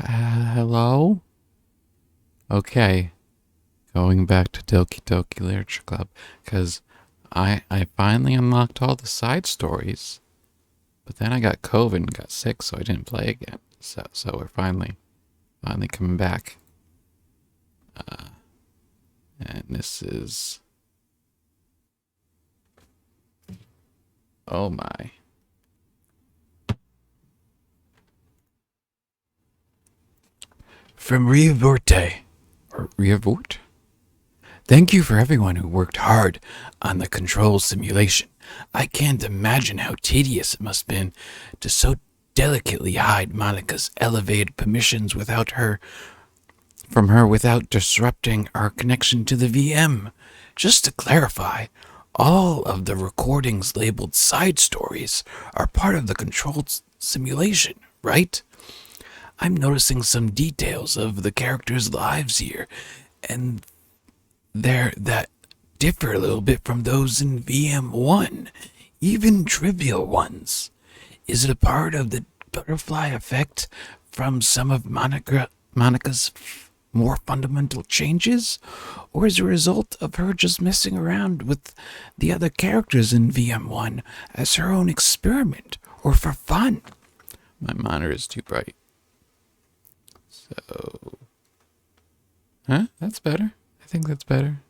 Hello? Okay, going back to Doki Literature Club, because I finally unlocked all the side stories, but then I got COVID and got sick, so I didn't play again. So we're finally coming back. And this is... Oh my. From Riavorte. Or Riavort? Thank you for everyone who worked hard on the control simulation. I can't imagine how tedious it must have been to so delicately hide Monica's elevated permissions from her without disrupting our connection to the VM. Just to clarify, all of the recordings labeled side stories are part of the controlled simulation, right? I'm noticing some details of the characters' lives here, and that differ a little bit from those in VM1, even trivial ones. Is it a part of the butterfly effect from some of Monica's more fundamental changes, or is it a result of her just messing around with the other characters in VM1 as her own experiment or for fun? My monitor is too bright. So, that's better. I think that's better.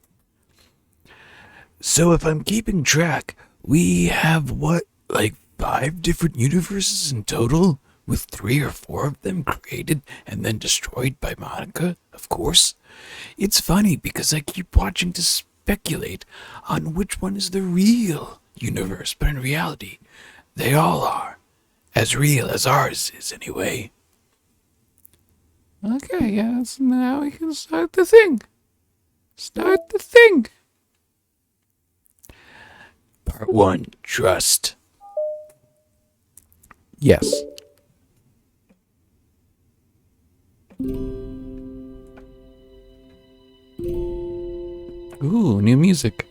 So if I'm keeping track, we have like 5 different universes in total, with 3 or 4 of them created and then destroyed by Monica, of course. It's funny because I keep watching to speculate on which one is the real universe, but in reality, they all are. As real as ours is, anyway. Okay, yes, now we can start the thing. Part 1, trust. Yes. Ooh, new music.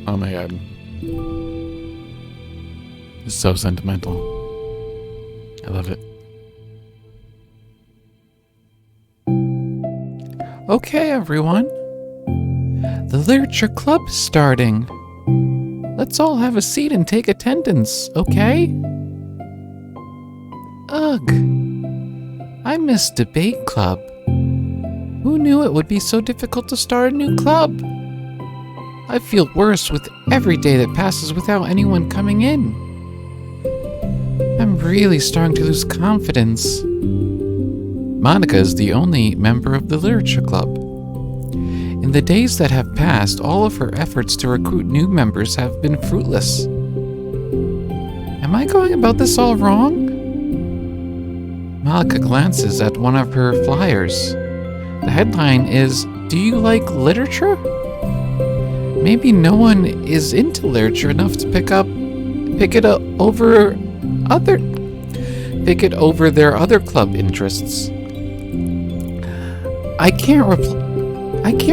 Oh my god. It's so sentimental. I love it. Okay, everyone. The Literature Club is starting. Let's all have a seat and take attendance, okay? Ugh. I miss Debate Club. Who knew it would be so difficult to start a new club? I feel worse with every day that passes without anyone coming in. I'm really starting to lose confidence. Monica is the only member of the Literature Club. In the days that have passed, all of her efforts to recruit new members have been fruitless. Am I going about this all wrong? Monica glances at one of her flyers. The headline is, "Do you like literature?" Maybe no one is into literature enough to pick it over their other club interests. I can't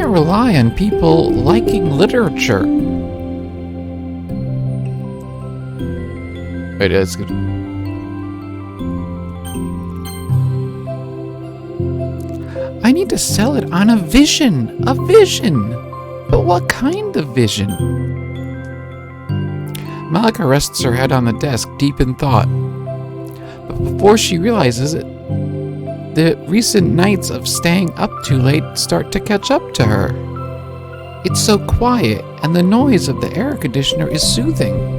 rely on people liking literature. Wait, that's good. I need to sell it on a vision. A vision. But what kind of vision? Malika rests her head on the desk, deep in thought. But before she realizes it, the recent nights of staying up too late start to catch up to her. It's so quiet, and the noise of the air conditioner is soothing.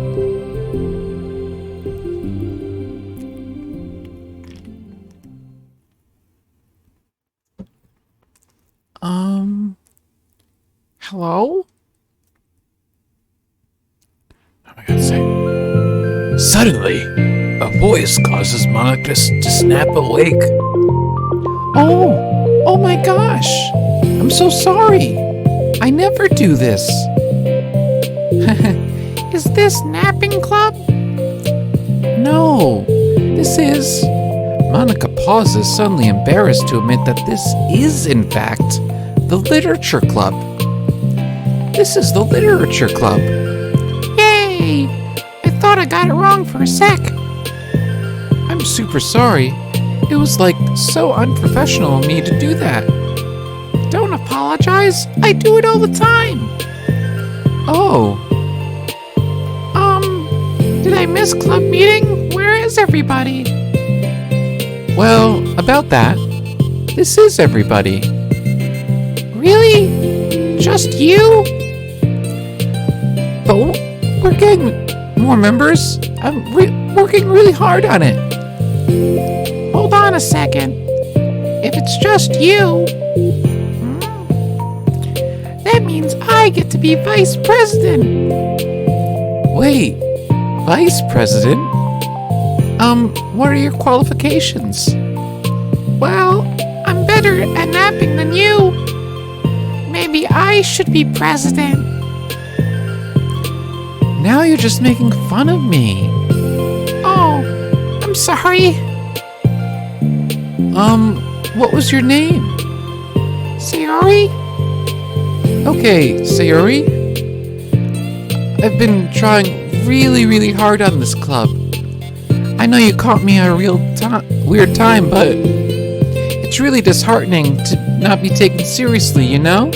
Hello? Oh my god, say. Suddenly, a voice causes Monica to snap awake. Oh my gosh! I'm so sorry! I never do this! Is this napping club? No, this is... Monica pauses, suddenly embarrassed to admit that this is, in fact, the Literature Club. This is the literature club. Yay! I thought I got it wrong for a sec. I'm super sorry. It was so unprofessional of me to do that. Don't apologize. I do it all the time. Oh, Did I miss club meeting? Where is everybody? well, about that. This is everybody. Really? Just you? But we're getting more members. I'm working really hard on it. Hold on a second. If it's just you, that means I get to be vice president. Wait, Vice President? What are your qualifications? Well, I'm better at napping than you. Maybe I should be president. Now you're just making fun of me. Oh, I'm sorry. What was your name? Sayori? Okay, Sayori. I've been trying really, really hard on this club. I know you caught me at a weird time, but it's really disheartening to not be taken seriously, you know?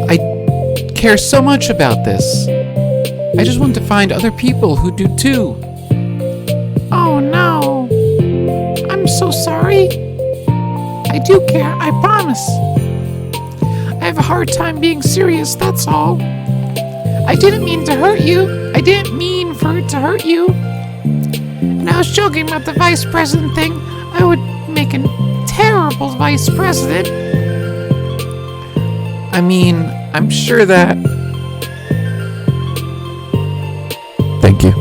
I care so much about this. I just want to find other people who do too. Oh no. I'm so sorry. I do care, I promise. I have a hard time being serious, that's all. I didn't mean to hurt you. I didn't mean for it to hurt you. And I was joking about the vice president thing. I would make a terrible vice president. I mean, I'm sure that... Thank you.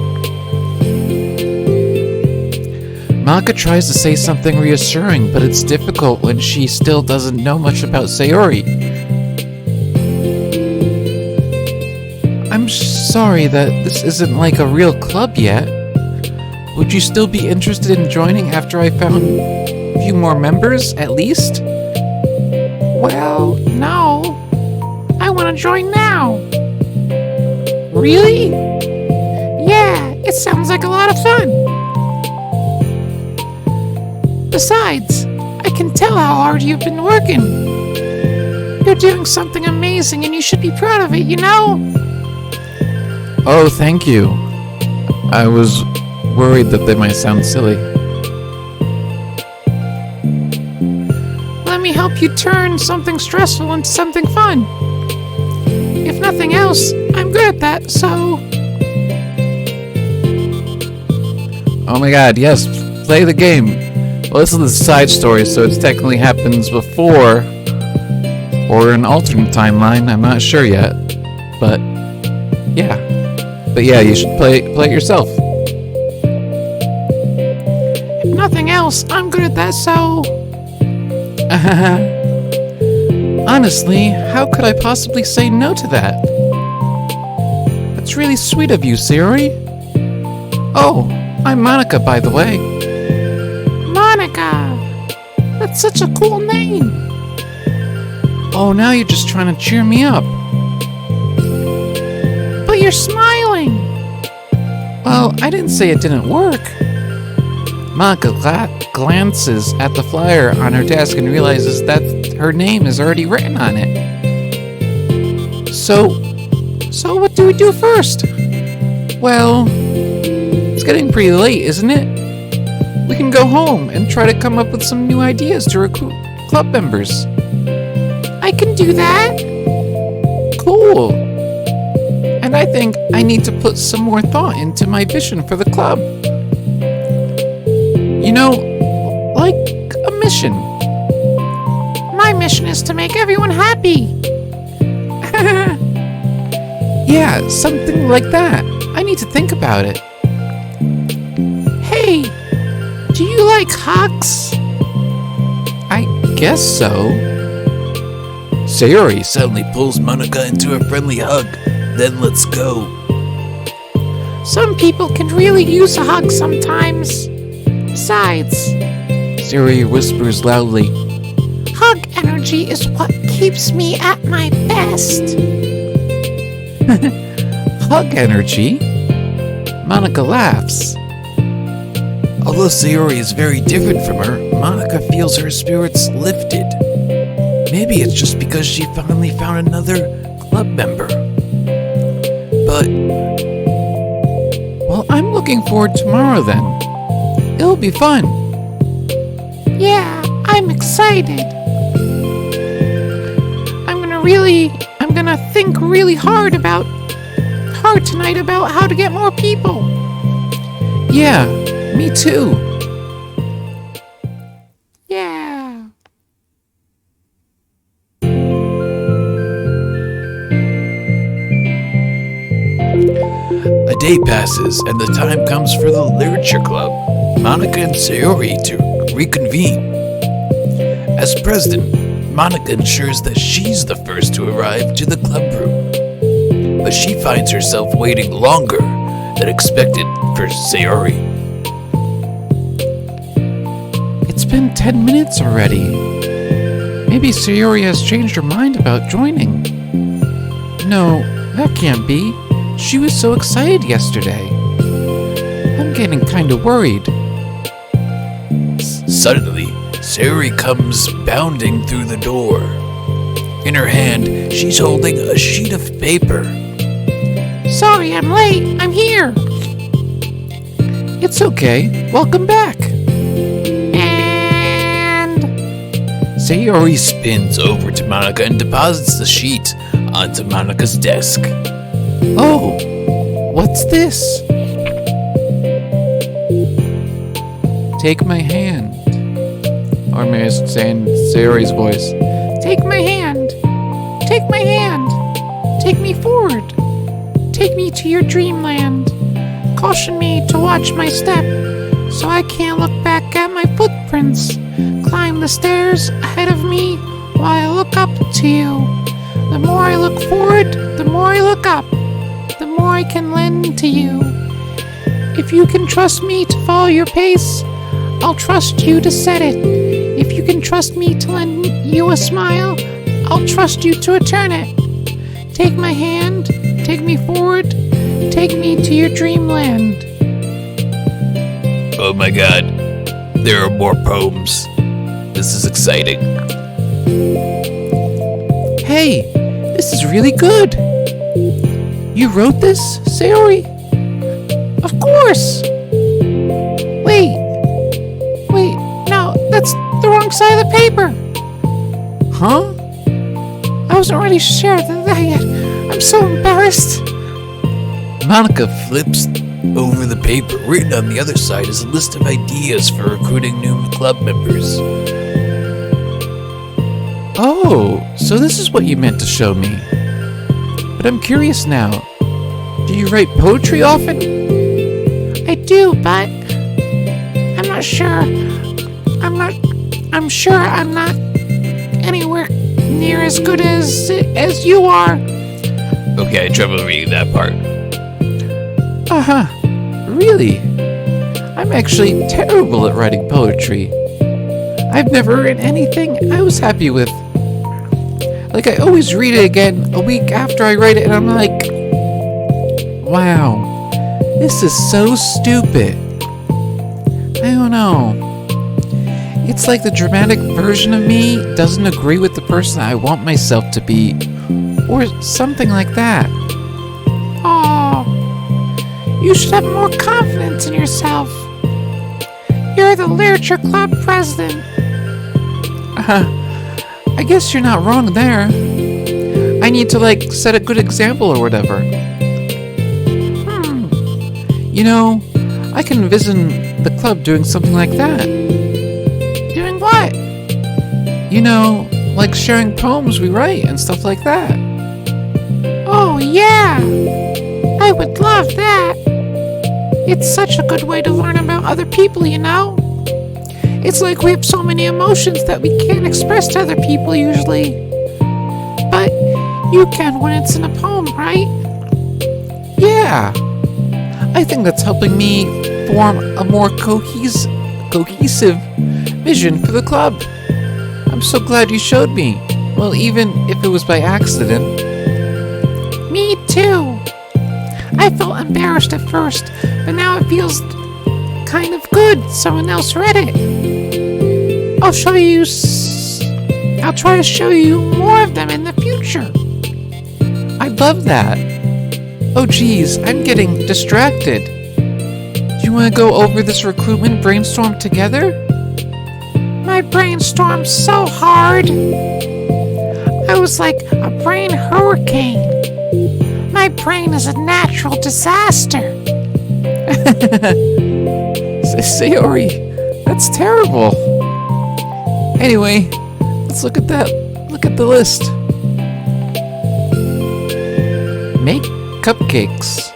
Maka tries to say something reassuring, but it's difficult when she still doesn't know much about Sayori. I'm sorry that this isn't a real club yet. Would you still be interested in joining after I found a few more members, at least? Well, no. I want to join now. Really? Yeah, it sounds like a lot of fun. Besides, I can tell how hard you've been working. You're doing something amazing and you should be proud of it, you know? Oh, thank you. I was worried that they might sound silly. Let me help you turn something stressful into something fun. If nothing else, I'm good at that, so... Oh my god, yes, play the game. Well, this is the side story, so it technically happens before or an alternate timeline. I'm not sure yet, but yeah. But yeah, you should play it yourself. If nothing else, I'm good at that, so... Honestly, how could I possibly say no to that? That's really sweet of you, Sayori. Oh, I'm Monica, by the way. Monica! That's such a cool name. Oh, now you're just trying to cheer me up. But you're smiling. Well, I didn't say it didn't work. Monica glances at the flyer on her desk and realizes that her name is already written on it. So what do we do first? Well, it's getting pretty late, isn't it? We can go home and try to come up with some new ideas to recruit club members. I can do that. Cool. And I think I need to put some more thought into my vision for the club. You know, like a mission. My mission is to make everyone happy. Yeah, something like that. I need to think about it. Hey, do you like hugs? I guess so. Sayori suddenly pulls Monica into a friendly hug. Then let's go. Some people can really use a hug sometimes. Besides, Sayori whispers loudly. hug and energy is what keeps me at my best. Hug energy? Monica laughs. Although Sayori is very different from her, Monica feels her spirits lifted. Maybe it's just because she finally found another club member. But, well, I'm looking forward to tomorrow then. It'll be fun. Yeah, I'm excited. I'm gonna think really hard tonight about how to get more people. Yeah, me too. Yeah. A day passes, and the time comes for the literature club. Monica and Sayori to reconvene. As president, Monica ensures that she's the first to arrive to the club room. But she finds herself waiting longer than expected for Sayori. It's been 10 minutes already. Maybe Sayori has changed her mind about joining. No, that can't be. She was so excited yesterday. I'm getting kinda worried. Suddenly, Sayori comes bounding through the door. In her hand, she's holding a sheet of paper. Sorry, I'm late. I'm here. It's okay. Welcome back. And Sayori spins over to Monica and deposits the sheet onto Monica's desk. Oh, what's this? Take my hand. Or maybe it's saying Sayori's voice. take my hand. Take my hand. Take me forward. Take me to your dreamland. Caution me to watch my step, so I can't look back at my footprints. Climb the stairs ahead of me while I look up to you. The more I look forward, the more I look up, the more I can lend to you. If you can trust me to follow your pace, I'll trust you to set it. If you can trust me to lend you a smile, I'll trust you to return it. Take my hand, take me forward, take me to your dreamland. Oh my god, there are more poems. This is exciting. Hey, this is really good. You wrote this, Sayori? Of course! Wait, no, that's the wrong side of the paper. Huh? I wasn't ready to share that yet. I'm so embarrassed. Monica flips over the paper. Written on the other side is a list of ideas for recruiting new club members. Oh, so this is what you meant to show me. But I'm curious now. Do you write poetry often? I do, but I'm not sure. I'm sure I'm not anywhere near as good as you are. Okay, I had trouble reading that part. Uh-huh. Really? I'm actually terrible at writing poetry. I've never written anything I was happy with. Like, I always read it again a week after I write it, and I'm like, wow, this is so stupid. I don't know. It's like the dramatic version of me doesn't agree with the person I want myself to be, or something like that. Oh, you should have more confidence in yourself. You're the literature club president. I guess you're not wrong there. I need to, set a good example or whatever. You know, I can envision the club doing something like that. Doing what? You know, like sharing poems we write and stuff like that. Oh, yeah. I would love that. It's such a good way to learn about other people, you know? It's like we have so many emotions that we can't express to other people usually. But you can when it's in a poem, right? Yeah. I think that's helping me form a more cohesive vision for the club. I'm so glad you showed me. Well, even if it was by accident. Me too. I felt embarrassed at first, but now it feels kind of good someone else read it. I'll try to show you more of them in the future. I'd love that. Oh geez, I'm getting distracted. Do you want to go over this recruitment brainstorm together? My brainstorm's so hard. I was like a brain hurricane. My brain is a natural disaster. Sayori, that's terrible. Anyway, let's look at the list. Make cupcakes.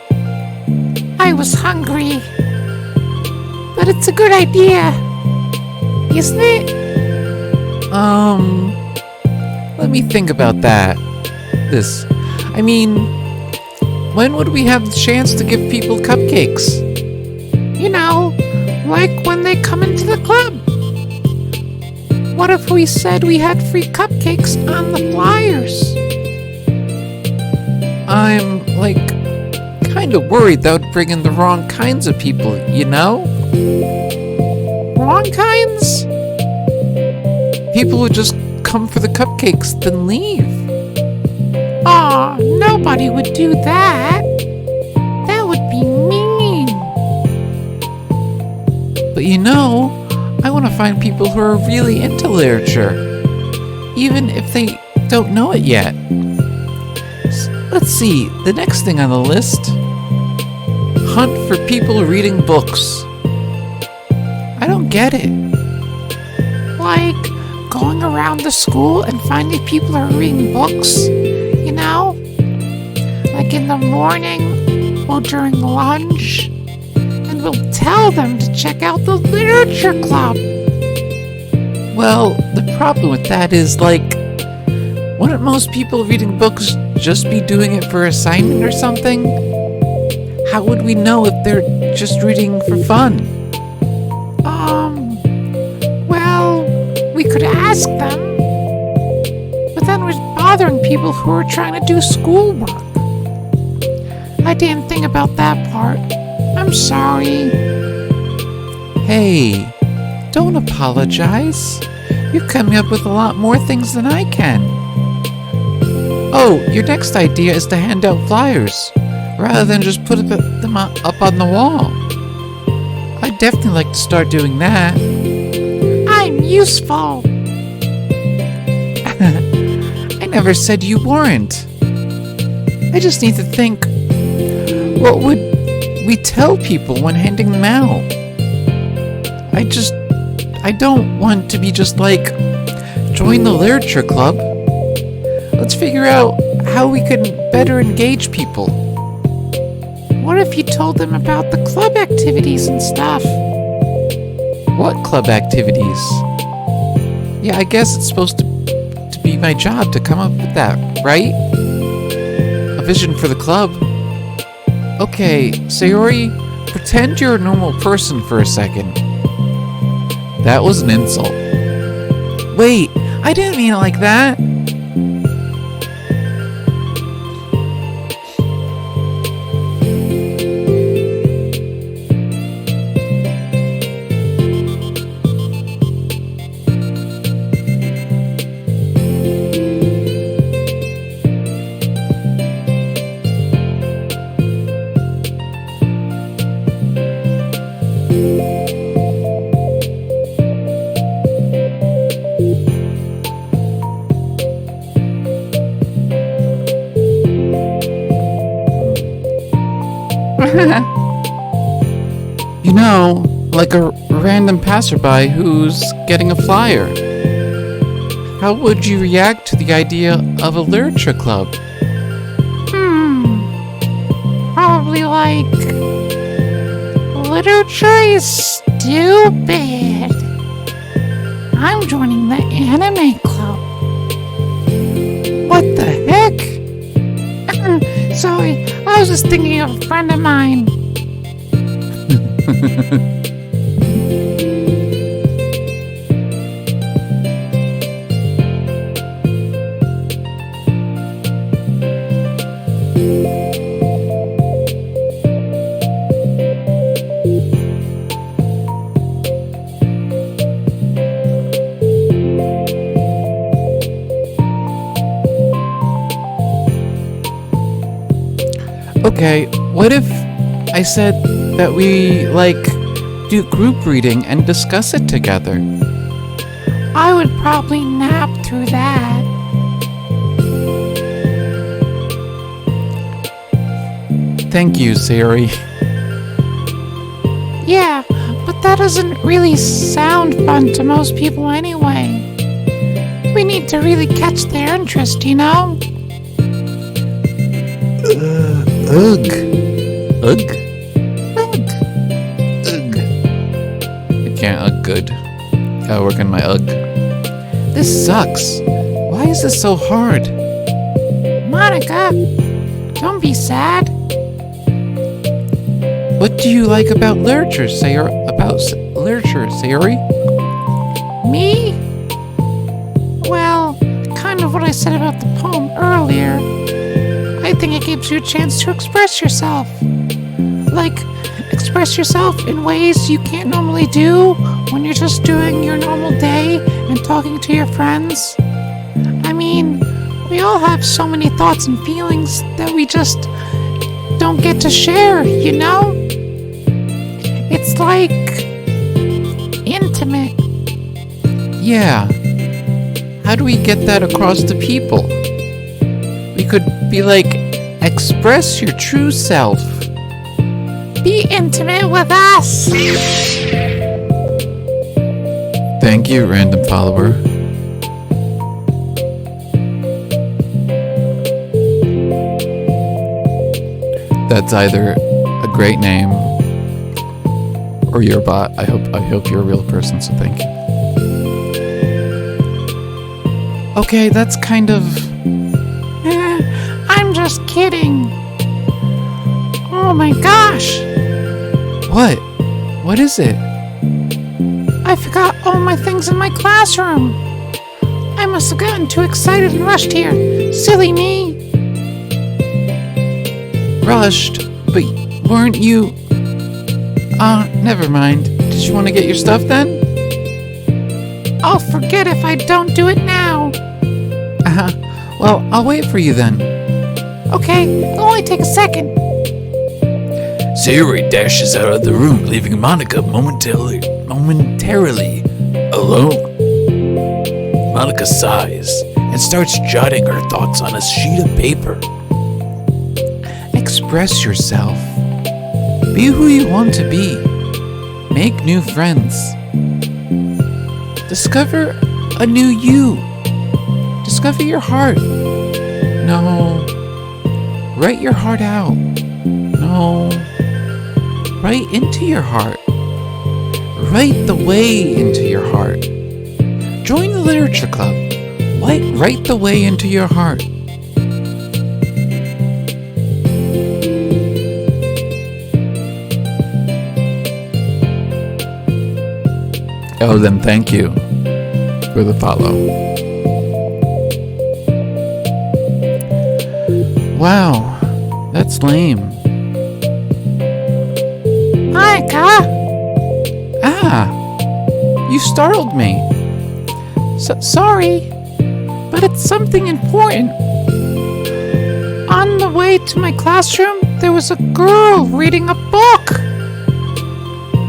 I was hungry. But it's a good idea. Isn't it? Let me think about that. When would we have the chance to give people cupcakes? You know, like when they come into the club. What if we said we had free cupcakes on the flyers? I'm, kind of worried that would bring in the wrong kinds of people, you know? Wrong kinds? People would just come for the cupcakes, then leave. Aw, nobody would do that. That would be mean. But you know, I want to find people who are really into literature, even if they don't know it yet. Let's see, the next thing on the list. Hunt for people reading books. I don't get it. Like going around the school and finding people who are reading books, you know? Like in the morning or during lunch. And we'll tell them to check out the literature club. Well, the problem with that is, wouldn't most people reading books just be doing it for assignment or something? How would we know if they're just reading for fun? Well, we could ask them. But then we're bothering people who are trying to do schoolwork. I didn't think about that part. I'm sorry. Hey, don't apologize. You're coming up with a lot more things than I can. Oh, your next idea is to hand out flyers, rather than just put them up on the wall. I'd definitely like to start doing that. I'm useful. I never said you weren't. I just need to think, what would we tell people when handing them out? I don't want to be just join the literature club. Let's figure out how we can better engage people. What if you told them about the club activities and stuff? What club activities? Yeah, I guess it's supposed to be my job to come up with that, right? A vision for the club. Okay, Sayori, pretend you're a normal person for a second. That was an insult. Wait, I didn't mean it like that. You know, like a random passerby who's getting a flyer. How would you react to the idea of a literature club? Probably literature is stupid. I'm joining the anime club. What the heck? Sorry, I was just thinking of a friend of mine. Okay, what if I said that we, do group reading and discuss it together? I would probably nap through that. Thank you, Sayori. Yeah, but that doesn't really sound fun to most people anyway. We need to really catch their interest, you know? Ugh. Ugh? Ugh. Ugh. I can't ugh good. Gotta work on my ugh. This sucks. Why is this so hard? Monica, don't be sad. What do you like about literature, Sayori? Me? Well, kind of what I said about the poem earlier. I think it gives you a chance to express yourself. Like, express yourself in ways you can't normally do when you're just doing your normal day and talking to your friends. I mean, we all have so many thoughts and feelings that we just don't get to share, you know? It's like intimate. Yeah. How do we get that across to people? We could be like, express your true self. Be intimate with us. Thank you, random follower. That's either a great name or you're a bot. I hope you're a real person, so thank you. Okay, that's kind of... I'm just kidding. Oh my gosh. What? What is it? I forgot all my things in my classroom. I must have gotten too excited and rushed here. Silly me. Rushed? But weren't you... never mind. Did you want to get your stuff then? I'll forget if I don't do it now. Well, I'll wait for you then. Okay, it'll only take a second. Sayori dashes out of the room, leaving Monica momentarily alone. Monica sighs and starts jotting her thoughts on a sheet of paper. Express yourself. Be who you want to be. Make new friends. Discover a new you. Discover your heart. No. Write your heart out. No. Write into your heart. Write the way into your heart. Join the literature club. Write the way into your heart. Oh, then thank you for the follow. Wow, that's lame. Monica! You startled me. Sorry, but it's something important. On the way to my classroom, there was a girl reading a book.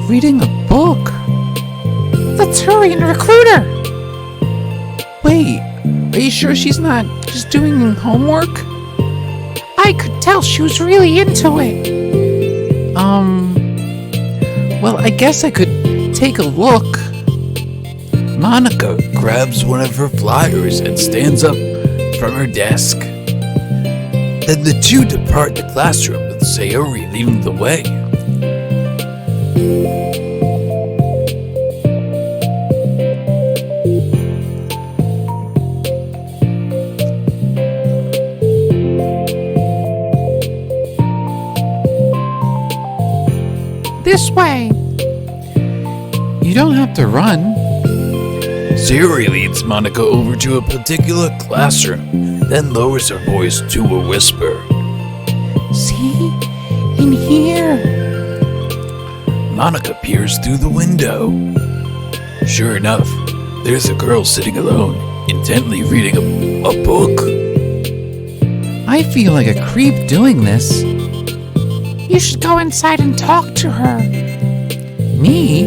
Reading a book? Let's hurry and recruit her. Wait, are you sure she's not just doing homework? I could tell she was really into it. Well, I guess I could take a look. Monica grabs one of her flyers and stands up from her desk. Then the two depart the classroom with Sayori leading the way. This way. You don't have to run. Sayori leads Monica over to a particular classroom, then lowers her voice to a whisper. See? In here. Monica peers through the window. Sure enough, there's a girl sitting alone, intently reading a book. I feel like a creep doing this. You should go inside and talk to her. Me?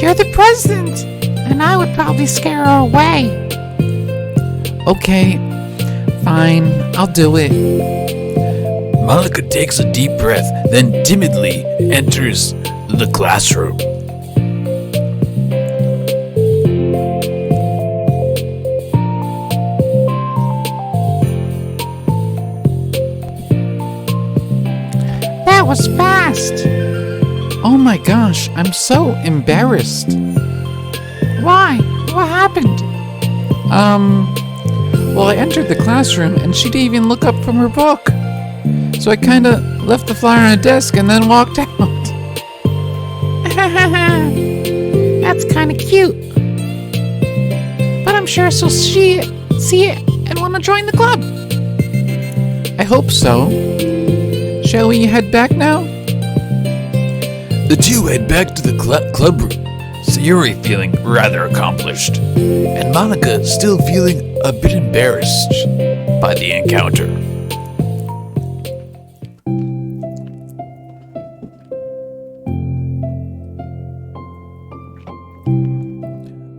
You're the president, and I would probably scare her away. Okay, fine, I'll do it. Monica takes a deep breath, then timidly enters the classroom. That was fast. Oh my gosh, I'm so embarrassed. Why? What happened? Well, I entered the classroom and she didn't even look up from her book. So I kinda left the flyer on a desk and then walked out. That's kind of cute. But I'm sure she'll see it and want to join the club. I hope so. Shall we head back now? The two head back to the club room, Sayuri feeling rather accomplished, and Monica still feeling a bit embarrassed by the encounter.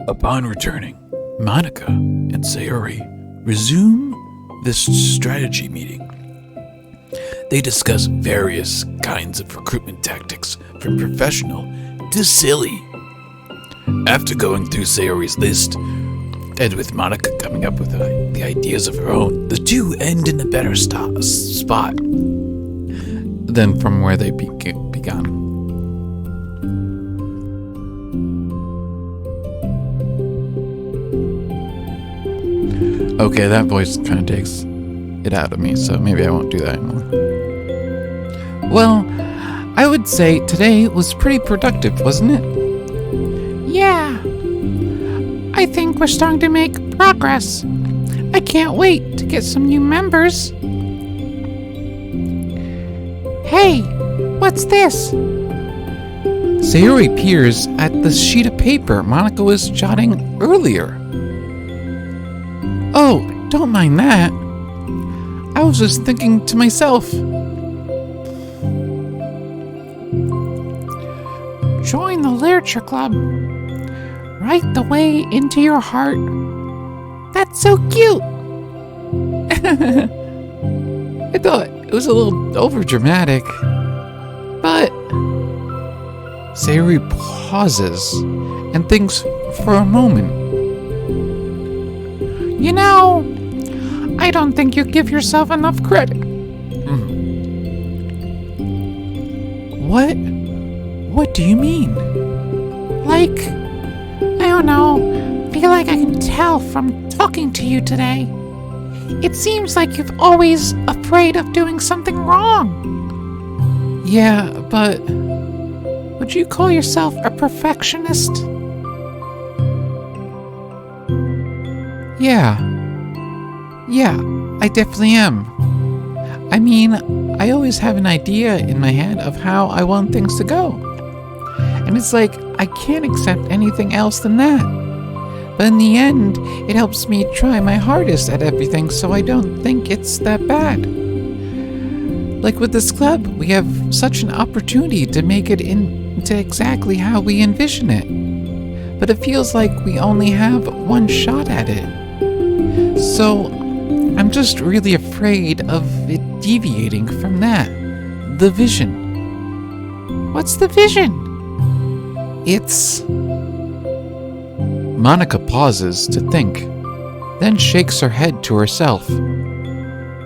Upon returning, Monica and Sayuri resume this strategy meeting. They discuss various kinds of recruitment tactics, from professional to silly. After going through Sayori's list, and with Monica coming up with the ideas of her own, the two end in a better spot Than from where they began. Okay, that voice kind of takes it out of me, so maybe I won't do that anymore. Well, I would say today was pretty productive, wasn't it? Yeah. I think we're starting to make progress. I can't wait to get some new members. Hey, what's this? Sayuri peers at the sheet of paper Monica was jotting earlier. Oh, don't mind that. I was just thinking to myself. Join the literature club. Right the way into your heart. That's so cute. I thought it was a little overdramatic, but Sayuri pauses and thinks for a moment. You know, I don't think you give yourself enough credit. What do you mean? Like, I don't know, feel like I can tell from talking to you today. It seems like you're always afraid of doing something wrong. Yeah, but Would you call yourself a perfectionist? yeah, I definitely am. I mean, I always have an idea in my head of how I want things to go. And it's like, I can't accept anything else than that. But in the end, it helps me try my hardest at everything so I don't think it's that bad. Like with this club, we have such an opportunity to make it into exactly how we envision it. But it feels like we only have one shot at it. So, I'm just really afraid of it deviating from that. The vision. What's the vision? It's... Monica pauses to think, then shakes her head to herself.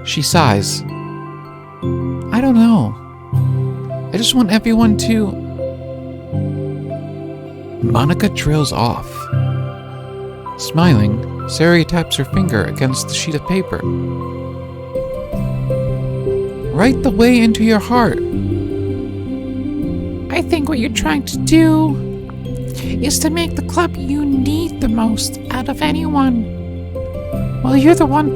She sighs. I don't know. I just want everyone to... Monica trails off. Smiling, Sayuri taps her finger against the sheet of paper. Right the way into your heart. I think what you're trying to do is to make the club you need the most out of anyone. Well, you're the one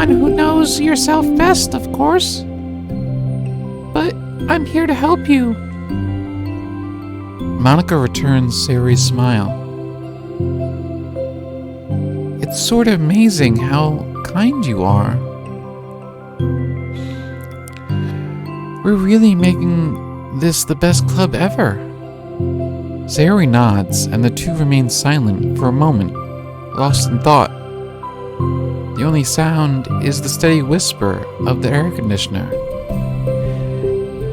who knows yourself best, of course. But I'm here to help you. Monica returns Sayuri's smile. It's sort of amazing how kind you are. We're really making this the best club ever. Sayori nods, and the two remain silent for a moment, lost in thought. The only sound is the steady whisper of the air conditioner.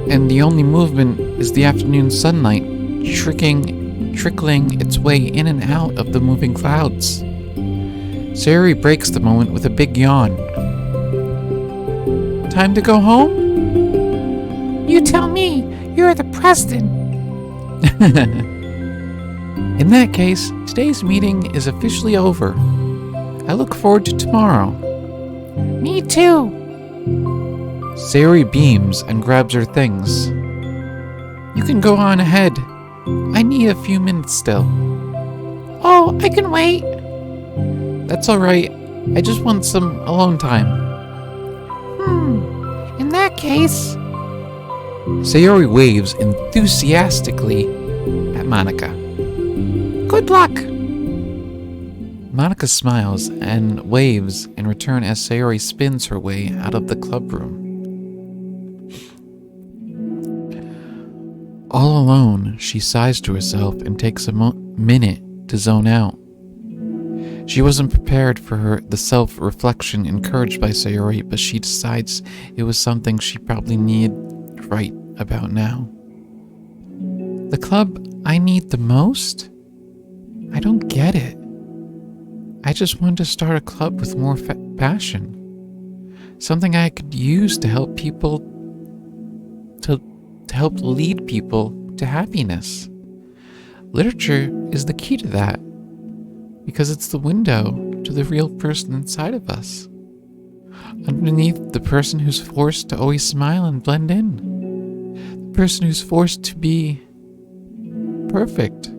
And the only movement is the afternoon sunlight trickling its way in and out of the moving clouds. Sayori breaks the moment with a big yawn. Time to go home? You tell me. You're the president. In that case, today's meeting is officially over. I look forward to tomorrow. Me too. Sayori beams and grabs her things. You can go on ahead. I need a few minutes still. Oh, I can wait. That's alright. I just want some alone time. In that case... Sayori waves enthusiastically at Monica. Good luck. Monica smiles and waves in return as Sayori spins her way out of the club room. All alone, she sighs to herself and takes a minute to zone out. She wasn't prepared for the self-reflection encouraged by Sayori, but she decides it was something she probably needed right about now. The club I need the most? I don't get it. I just want to start a club with more passion. Something I could use to help people, to help lead people to happiness. Literature is the key to that, because it's the window to the real person inside of us. Underneath the person who's forced to always smile and blend in. The person who's forced to be perfect.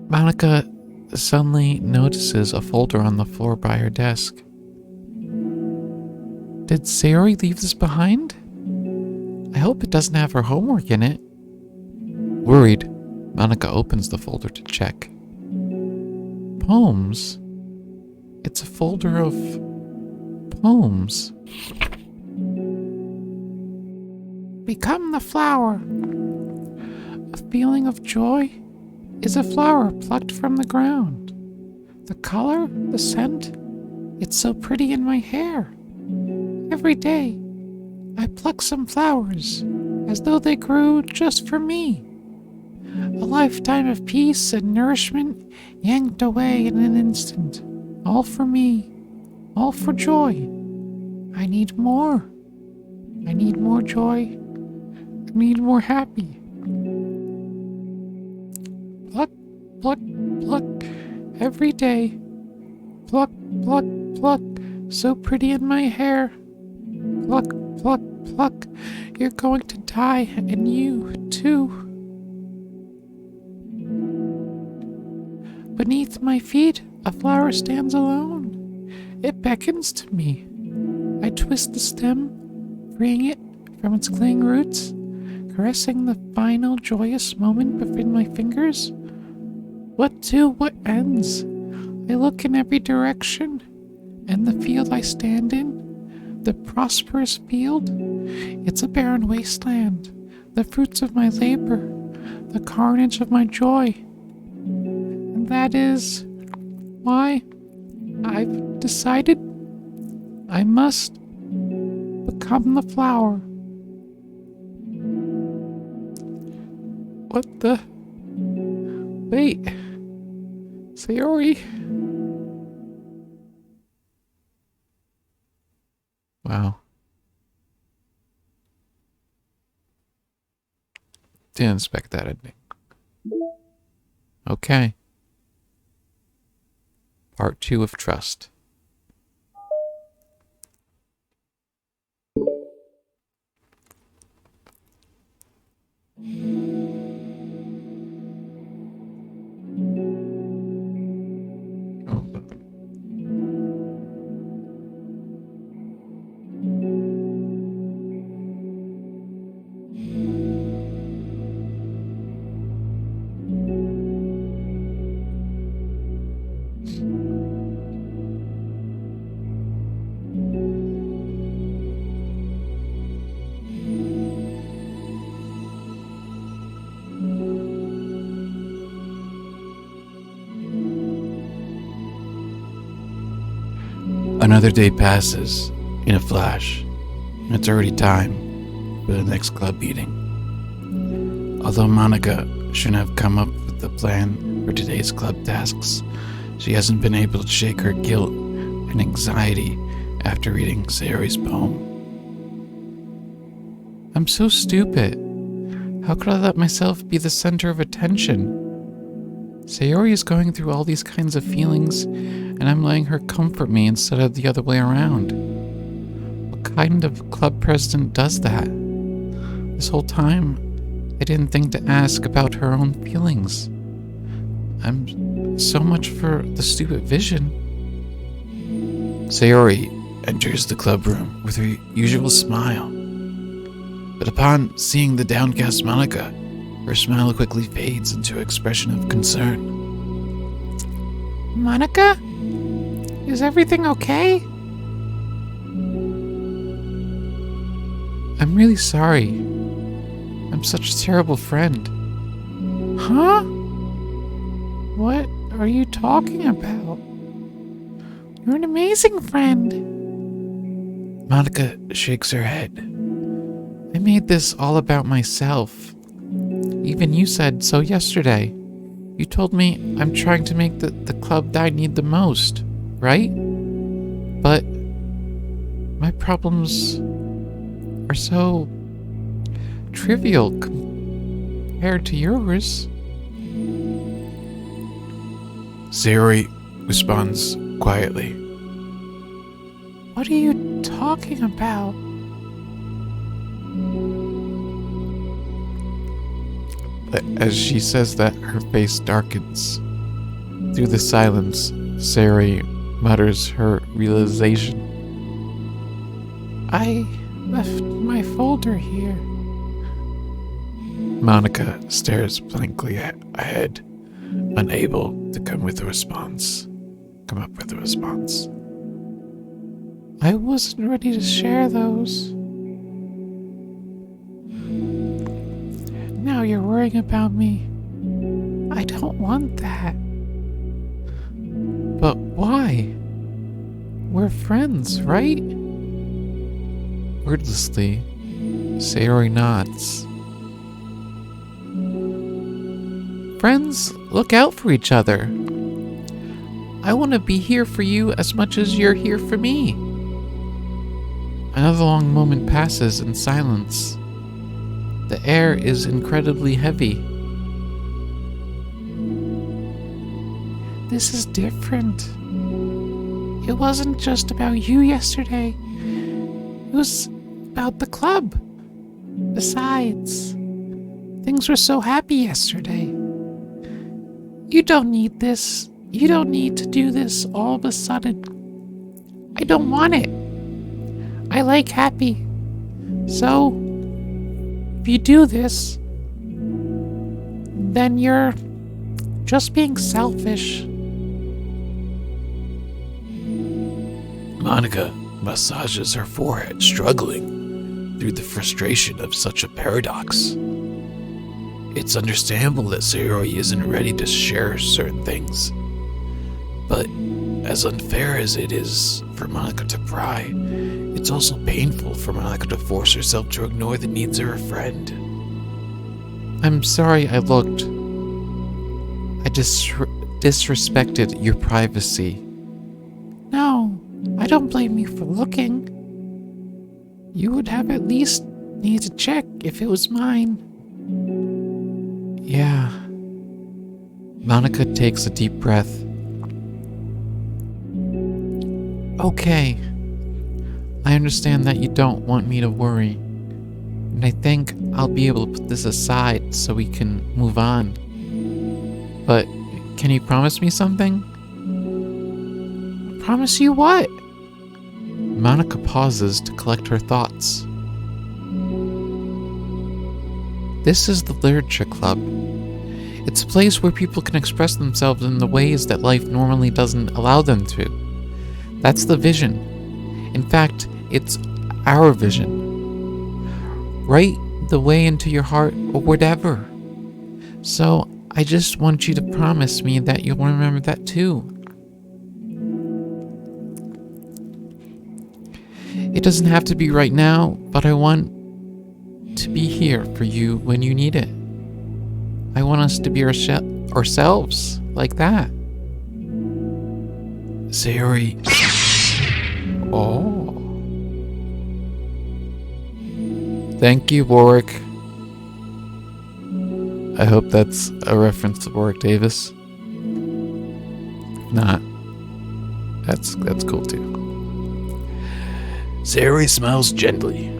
Monica suddenly notices a folder on the floor by her desk. Did Sayori leave this behind? I hope it doesn't have her homework in it. Worried, Monica opens the folder to check. Poems? It's a folder of poems. Become the flower. A feeling of joy is a flower plucked from the ground. The color, the scent, it's so pretty in my hair. Every day, I pluck some flowers as though they grew just for me. A lifetime of peace and nourishment yanked away in an instant. All for me, all for joy. I need more. I need more joy. I need more happy. Pluck, pluck, pluck, every day. Pluck, pluck, pluck, so pretty in my hair. Pluck, pluck, pluck, you're going to die, and you, too. Beneath my feet, a flower stands alone. It beckons to me. I twist the stem, freeing it from its clinging roots, caressing the final joyous moment between my fingers. What to, what ends? I look in every direction, and the field I stand in, the prosperous field, it's a barren wasteland, the fruits of my labor, the carnage of my joy. And that is why I've decided I must become the flower. What the? Wait. Sayori? Wow. Didn't expect that ending. Okay. Part 2 of Trust. Another day passes in a flash, and it's already time for the next club meeting. Although Monica shouldn't have come up with the plan for today's club tasks, she hasn't been able to shake her guilt and anxiety after reading Sayori's poem. I'm so stupid. How could I let myself be the center of attention? Sayori is going through all these kinds of feelings, and I'm letting her comfort me instead of the other way around. What kind of club president does that? This whole time, I didn't think to ask about her own feelings. I'm so much for the stupid vision. Sayori enters the club room with her usual smile. But upon seeing the downcast Monica, her smile quickly fades into an expression of concern. Monica? Is everything okay? I'm really sorry. I'm such a terrible friend. Huh? What are you talking about? You're an amazing friend. Monica shakes her head. I made this all about myself. Even you said so yesterday. You told me I'm trying to make the club that I need the most, right? But my problems are so trivial compared to yours. Sayori responds quietly. What are you talking about? As she says that, her face darkens. Through the silence, Sayori mutters her realization. I left my folder here. Monica stares blankly ahead, unable to come up with a response. I wasn't ready to share those. Now you're worrying about me. I don't want that. But why? We're friends, right? Wordlessly, Sayori nods. Friends look out for each other. I want to be here for you as much as you're here for me. Another long moment passes in silence. The air is incredibly heavy. This is different. It wasn't just about you yesterday. It was about the club. Besides, things were so happy yesterday. You don't need this. You don't need to do this all of a sudden. I don't want it. I like happy. So, if you do this, then you're just being selfish. Monica massages her forehead, struggling through the frustration of such a paradox. It's understandable that Sayori isn't ready to share certain things, but as unfair as it is for Monica to pry, it's also painful for Monica to force herself to ignore the needs of her friend. I'm sorry I looked. I disrespected your privacy. No, I don't blame you for looking. You would have at least need to check if it was mine. Yeah. Monica takes a deep breath. Okay. I understand that you don't want me to worry. And I think I'll be able to put this aside so we can move on. But can you promise me something? Promise you what? Monica pauses to collect her thoughts. This is the Literature Club. It's a place where people can express themselves in the ways that life normally doesn't allow them to. That's the vision. In fact, it's our vision. Write the way into your heart or whatever. So I just want you to promise me that you'll remember that too. It doesn't have to be right now, but I want to be here for you when you need it. I want us to be ourselves like that. Sayori. Oh. Thank you, Warwick. I hope that's a reference to Warwick Davis. If not, that's cool too. Sayori smiles gently.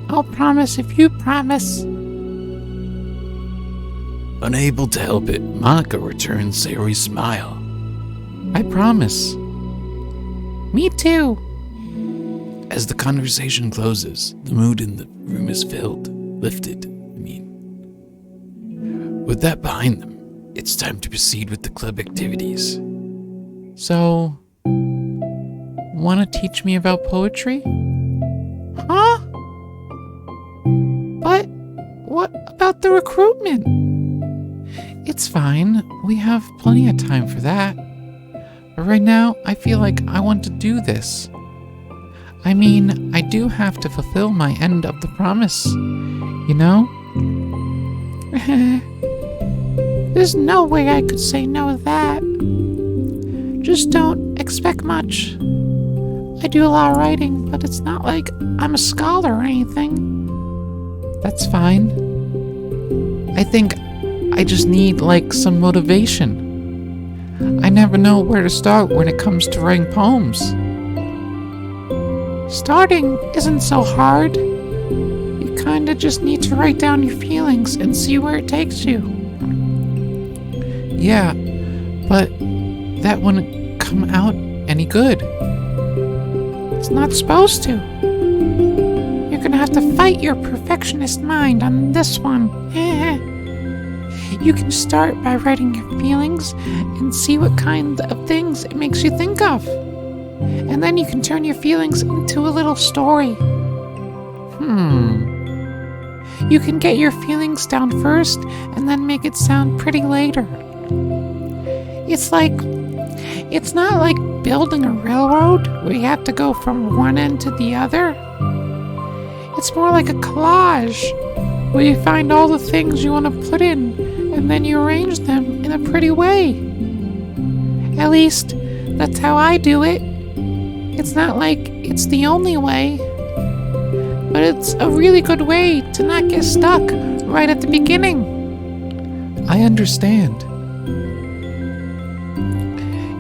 I'll promise if you promise. Unable to help it, Monica returns Sayori's smile. I promise. Me too. As the conversation closes, the mood in the room is lifted. With that behind them, it's time to proceed with the club activities. So, wanna teach me about poetry? Huh? But what about the recruitment? It's fine. We have plenty of time for that. But right now, I feel like I want to do this. I mean, I do have to fulfill my end of the promise, you know? There's no way I could say no to that. Just don't expect much. I do a lot of writing, but it's not like I'm a scholar or anything. That's fine. I think I just need, some motivation. I never know where to start when it comes to writing poems. Starting isn't so hard. You kinda just need to write down your feelings and see where it takes you. Yeah, but that wouldn't come out any good. It's not supposed to. You're gonna have to fight your perfectionist mind on this one. You can start by writing your feelings and see what kind of things it makes you think of. And then you can turn your feelings into a little story. You can get your feelings down first and then make it sound pretty later. It's not like building a railroad where you have to go from one end to the other. It's more like a collage where you find all the things you want to put in and then you arrange them in a pretty way. At least, that's how I do it. It's not like it's the only way, but it's a really good way to not get stuck right at the beginning. I understand.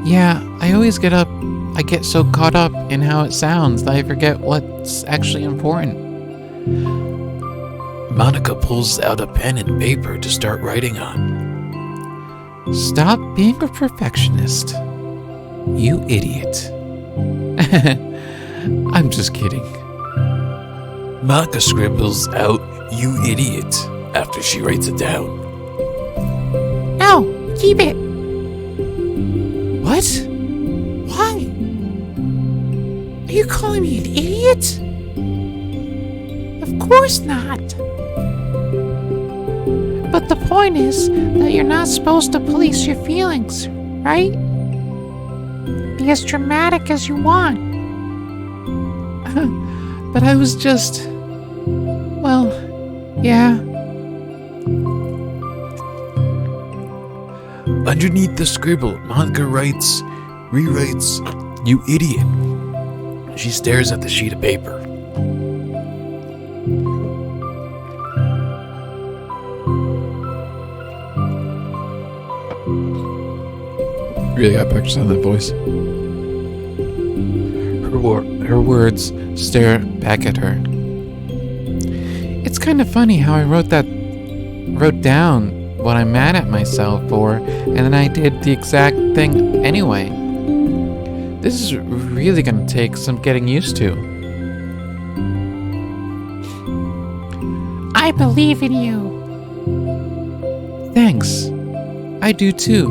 Yeah, I get so caught up in how it sounds that I forget what's actually important. Monica pulls out a pen and paper to start writing on. Stop being a perfectionist. You idiot. I'm just kidding. Monica scribbles out, "You idiot," after she writes it down. No, keep it. What? Why? Are you calling me an idiot? Of course not. But the point is that you're not supposed to police your feelings, right? Be as dramatic as you want. But I was just... Well, yeah. Underneath the scribble, Monica rewrites, "You idiot." She stares at the sheet of paper. Really got practice on that voice. Her words stare back at her. It's kind of funny how I wrote down what I'm mad at myself for, and then I did the exact thing anyway. This is really gonna take some getting used to. I believe in you. Thanks. I do too.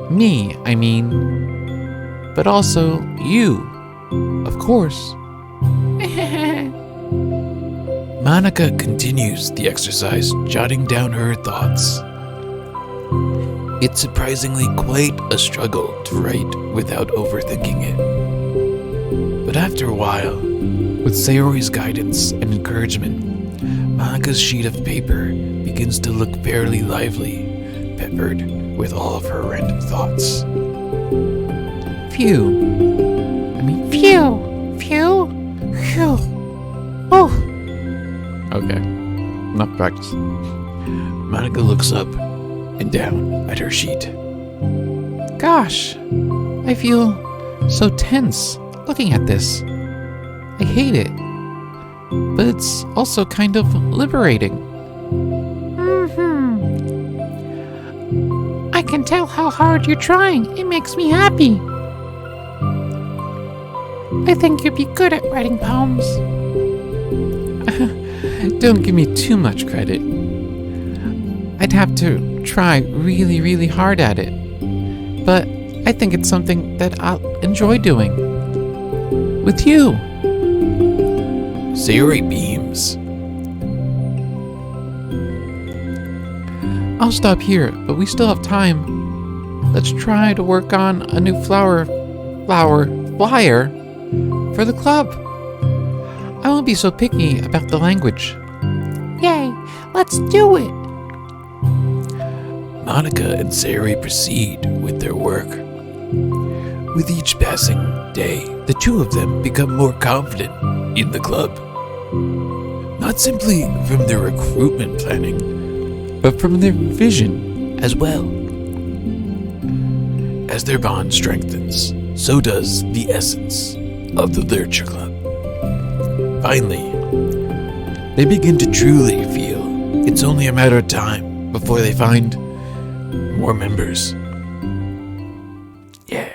Me, I mean. But also you, of course. Monica continues the exercise, jotting down her thoughts. It's surprisingly quite a struggle to write without overthinking it. But after a while, with Sayori's guidance and encouragement, Monika's sheet of paper begins to look fairly lively, peppered with all of her random thoughts. Phew. Oh, Okay. Enough practice. Monika looks up and down at her sheet. gosh. I feel so tense looking at this. I hate it. But it's also kind of liberating. I can tell how hard you're trying. It makes me happy. I think you'd be good at writing poems. Don't give me too much credit. I'd have to try really, really hard at it. But I think it's something that I'll enjoy doing. With you. Sayori beams. I'll stop here, but we still have time. Let's try to work on a new flyer for the club. I won't be so picky about the language. Yay, let's do it. Monika and Sayori proceed with their work. With each passing day, the two of them become more confident in the club. Not simply from their recruitment planning, but from their vision as well. As their bond strengthens, so does the essence of the Literature Club. Finally, they begin to truly feel it's only a matter of time before they find more members. Yeah.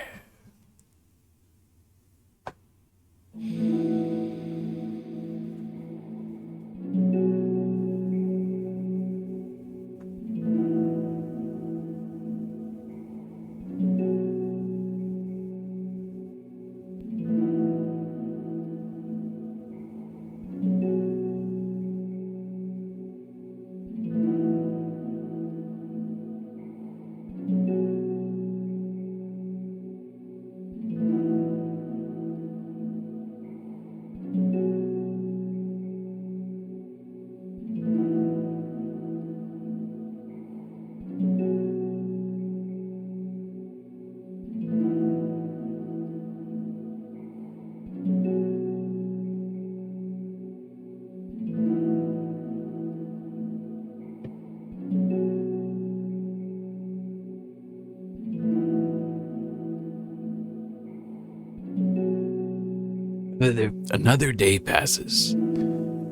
Another day passes.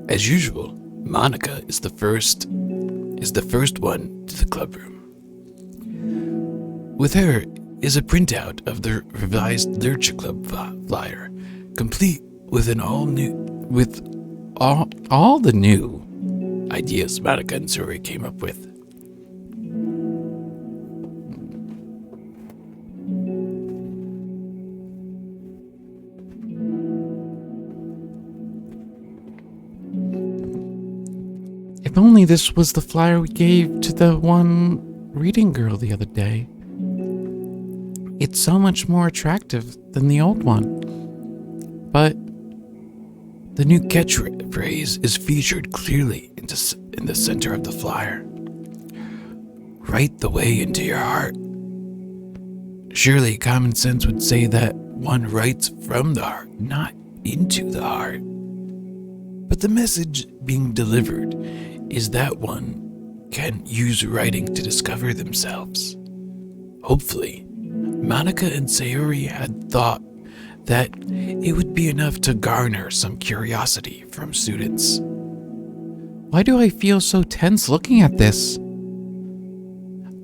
As usual, Monika is the first one to the club room. With her is a printout of the revised Literature Club flyer, complete with all the new ideas Monika and Sayori came up with. If only this was the flyer we gave to the one reading girl the other day. It's so much more attractive than the old one. But The new catchphrase is featured clearly in the center of the flyer. Write the way into your heart. Surely common sense would say that one writes from the heart, not into the heart. But the message being delivered is that one can use writing to discover themselves. Hopefully, Monika and Sayori had thought that it would be enough to garner some curiosity from students. why do I feel so tense looking at this?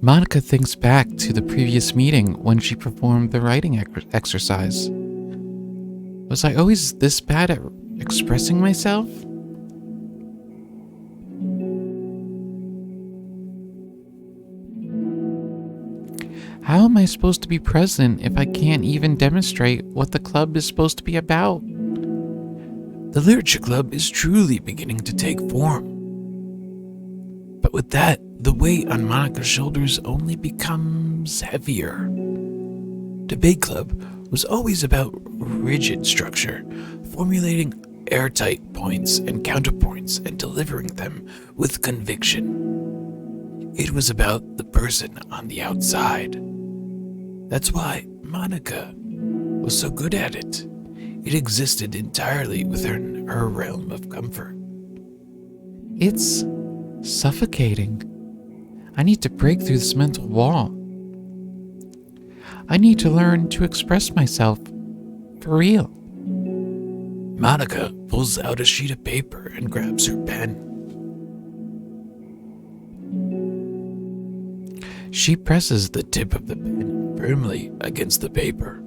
Monika thinks back to the previous meeting when she performed the writing exercise. Was I always this bad at expressing myself? How am I supposed to be present if I can't even demonstrate what the club is supposed to be about? The Literature Club is truly beginning to take form. But with that, the weight on Monika's shoulders only becomes heavier. Debate club was always about rigid structure, formulating airtight points and counterpoints and delivering them with conviction. It was about the person on the outside. That's why Monica was so good at it. It existed entirely within her realm of comfort. It's suffocating. I need to break through this mental wall. I need to learn to express myself for real. Monica pulls out a sheet of paper and grabs her pen. She presses the tip of the pen Firmly against the paper.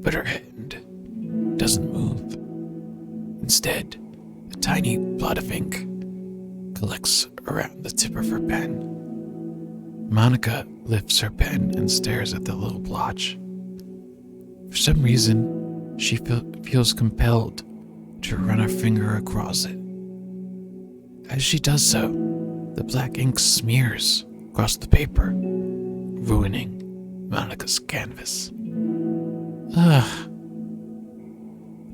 But her hand doesn't move. Instead, a tiny blot of ink collects around the tip of her pen. Monica lifts her pen and stares at the little blotch. For some reason, she feels compelled to run her finger across it. As she does so, the black ink smears across the paper, ruining Monica's canvas. Ugh.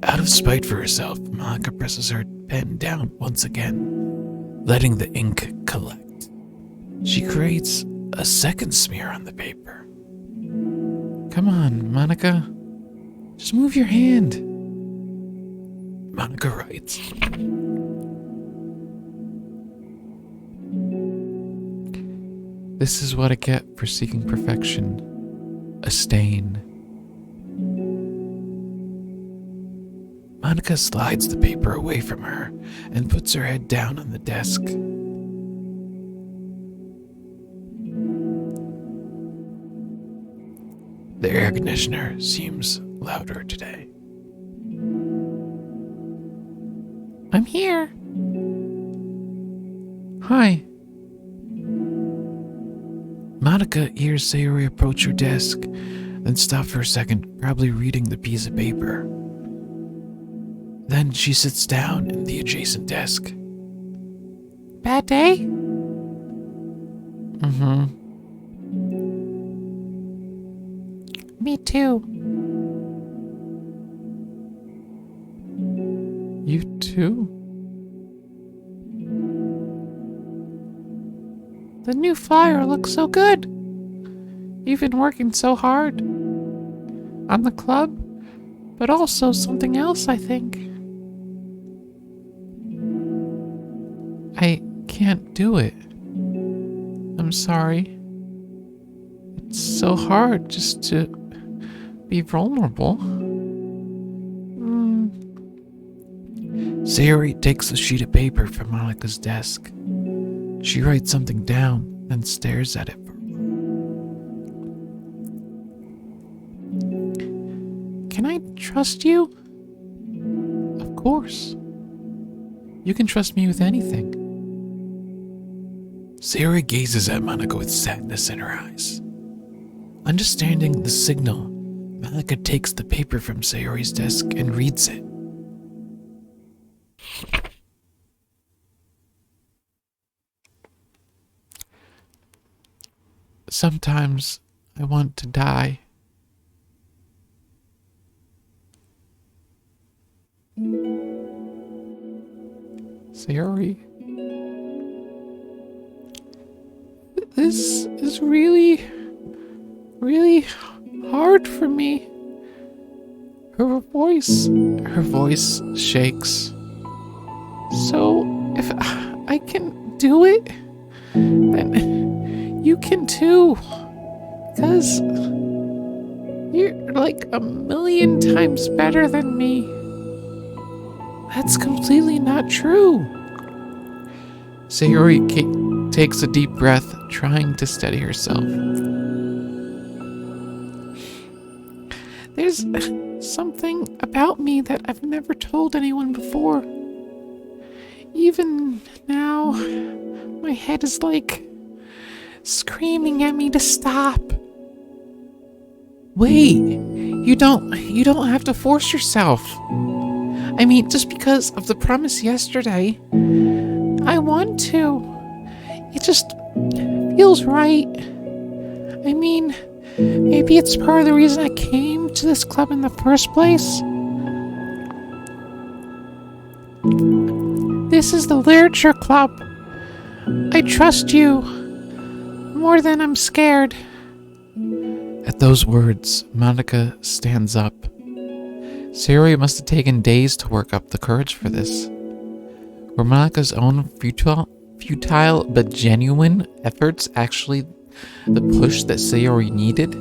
Out of spite for herself, Monica presses her pen down once again, letting the ink collect. She creates a second smear on the paper. Come on, Monica. Just move your hand. Monica writes. This is what I get for seeking perfection. A stain. Monica slides the paper away from her and puts her head down on the desk. The air conditioner seems louder today. I'm here. Hi. Monica hears Sayori approach her desk, then stop for a second, probably reading the piece of paper. Then she sits down in the adjacent desk. Bad day? Mm-hmm. Me too. You too? The new flyer looks so good. You've been working so hard. On the club, but also something else, I think. I can't do it. I'm sorry. It's so hard just to be vulnerable. Sayori takes a sheet of paper from Monica's desk. She writes something down, then stares at it for a while. Can I trust you? Of course. You can trust me with anything. Sayori gazes at Monica with sadness in her eyes. Understanding the signal, Monica takes the paper from Sayori's desk and reads it. Sometimes I want to die. Sayori, This is really hard for me. Her voice shakes. So, if I can do it, then you can too. Because you're like a million times better than me. That's completely not true. Sayori takes a deep breath, trying to steady herself. There's something about me that I've never told anyone before. Even now, my head is like screaming at me to stop. Wait, you don't have to force yourself. I mean, just because of the promise yesterday, I want to. It just feels right. I mean, maybe it's part of the reason I came to this club in the first place. This is the literature club. I trust you more than I'm scared. At those words, Monica stands up. Sayori must have taken days to work up the courage for this. Were Monica's own futile but genuine efforts actually the push that Sayori needed?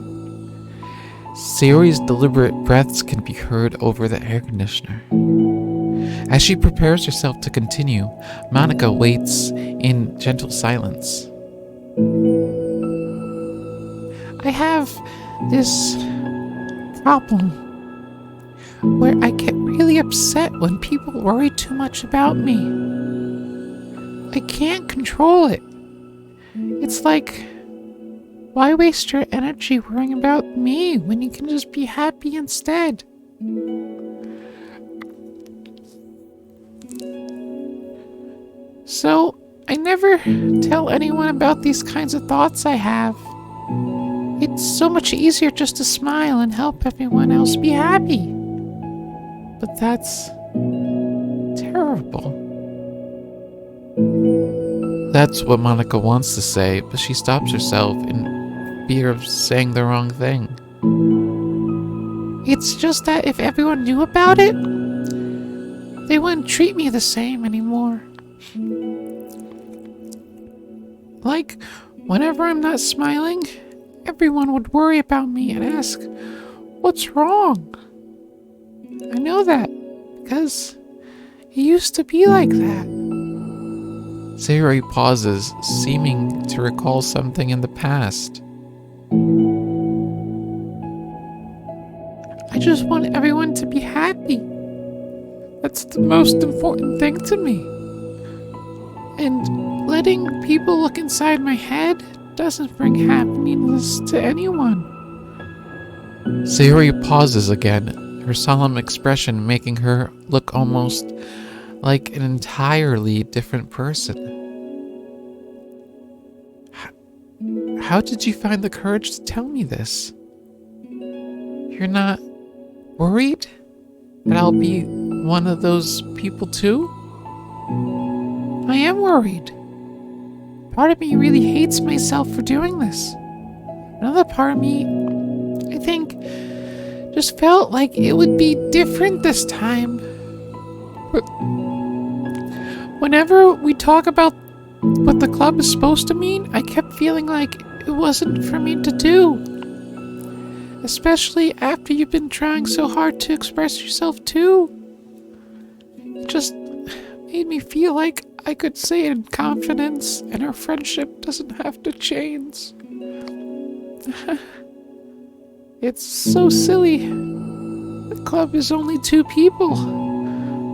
Sayori's deliberate breaths can be heard over the air conditioner. As she prepares herself to continue, Monica waits in gentle silence. I have this problem where I get really upset when people worry too much about me. I can't control it. It's like, why waste your energy worrying about me when you can just be happy instead? So, I never tell anyone about these kinds of thoughts I have. It's so much easier just to smile and help everyone else be happy. But that's terrible. That's what Monica wants to say, but she stops herself in fear of saying the wrong thing. It's just that if everyone knew about it, they wouldn't treat me the same anymore. Like, whenever I'm not smiling, everyone would worry about me and ask, "What's wrong?" I know that, because it used to be like that. Sayori pauses, seeming to recall something in the past. I just want everyone to be happy. That's the most important thing to me. And letting people look inside my head doesn't bring happiness to anyone. Sayori pauses again, her solemn expression making her look almost like an entirely different person. How did you find the courage to tell me this? You're not worried that I'll be one of those people too? I am worried. Part of me really hates myself for doing this. Another part of me, I think, just felt like it would be different this time. But whenever we talk about what the club is supposed to mean, I kept feeling like it wasn't for me to do. Especially after you've been trying so hard to express yourself too. It just made me feel like I could say it in confidence and our friendship doesn't have to change. It's so silly. The club is only 2 people,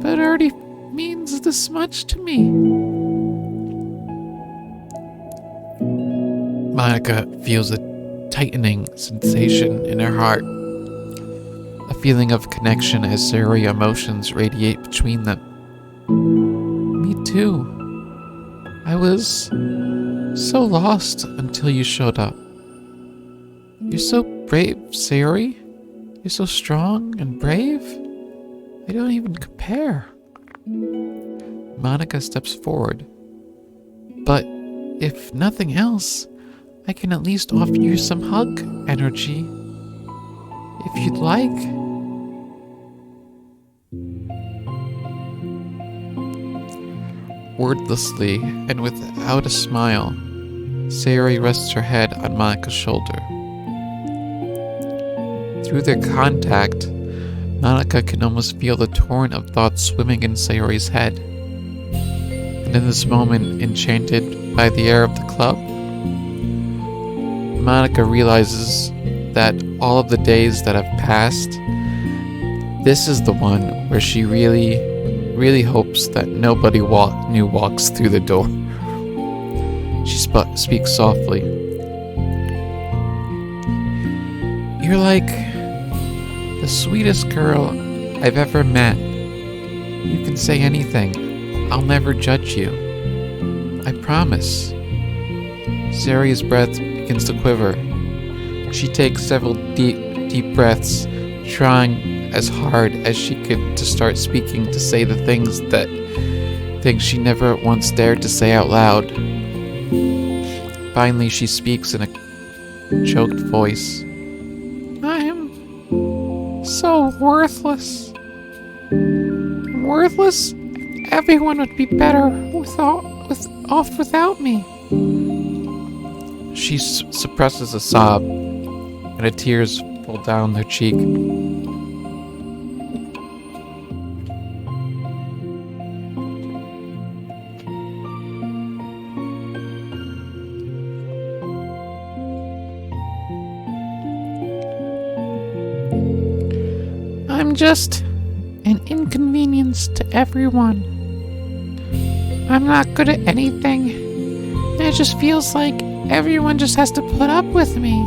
but it already means this much to me. Monica feels a tightening sensation in her heart, a feeling of connection as Sayori emotions radiate between them. Me too. I was so lost until you showed up. You're so brave, Sayori. You're so strong and brave. I don't even compare. Monica steps forward. But if nothing else, I can at least offer you some hug energy. If you'd like. Wordlessly and without a smile, Sayori rests her head on Monica's shoulder. Through their contact, Monica can almost feel the torrent of thoughts swimming in Sayori's head. And in this moment, enchanted by the air of the club, Monica realizes that all of the days that have passed, this is the one where she really hopes that nobody new walks through the door. She speaks softly. You're like the sweetest girl I've ever met. You can say anything. I'll never judge you. I promise. Sayori's breath begins to quiver, She takes several deep breaths, trying as hard as she could to start speaking, to say the things she never once dared to say out loud. Finally, she speaks in a choked voice. I'm so worthless. I'm worthless. Everyone would be better off without me. She suppresses a sob, and the tears fall down her cheek. I'm just an inconvenience to everyone. I'm not good at anything. And it just feels like everyone just has to put up with me.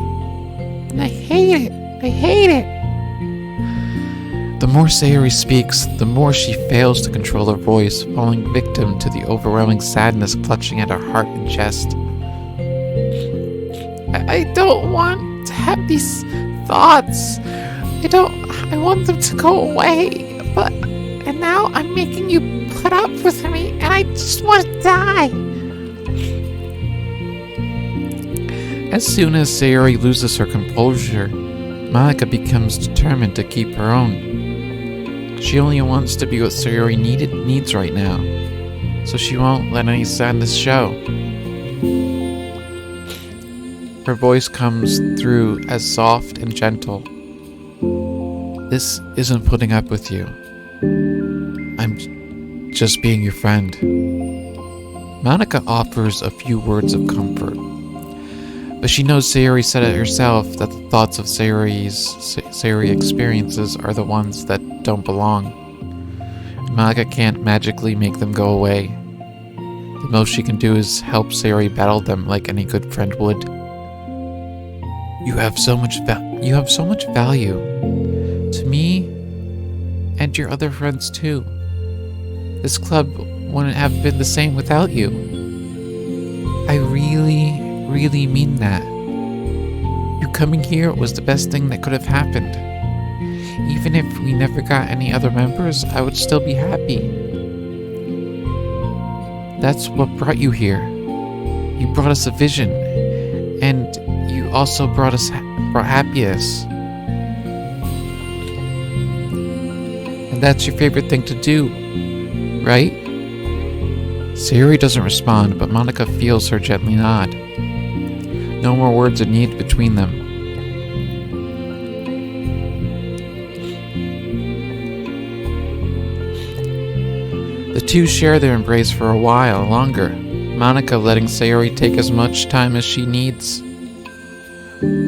And I hate it. I hate it. The more Sayori speaks, the more she fails to control her voice, falling victim to the overwhelming sadness clutching at her heart and chest. I don't want to have these thoughts. I want them to go away. And now I'm making you put up with me, and I just want to die. As soon as Sayori loses her composure, Monica becomes determined to keep her own. She only wants to be what Sayori needs right now, so she won't let any sadness show. Her voice comes through as soft and gentle. This isn't putting up with you. I'm just being your friend. Monica offers a few words of comfort, but she knows Sayori said it herself that the thoughts of Sayori experiences are the ones that don't belong. Monica can't magically make them go away. The most she can do is help Sayori battle them like any good friend would. You have so much value to me and your other friends too. This club wouldn't have been the same without you. I really mean that. You coming here was the best thing that could have happened. Even if we never got any other members, I would still be happy. That's what brought you here. You brought us a vision, and you also brought happiness. And that's your favorite thing to do, right? Sayori doesn't respond, but Monica feels her gently nod. No more words are needed between them. The two share their embrace for a while longer, Monica letting Sayori take as much time as she needs.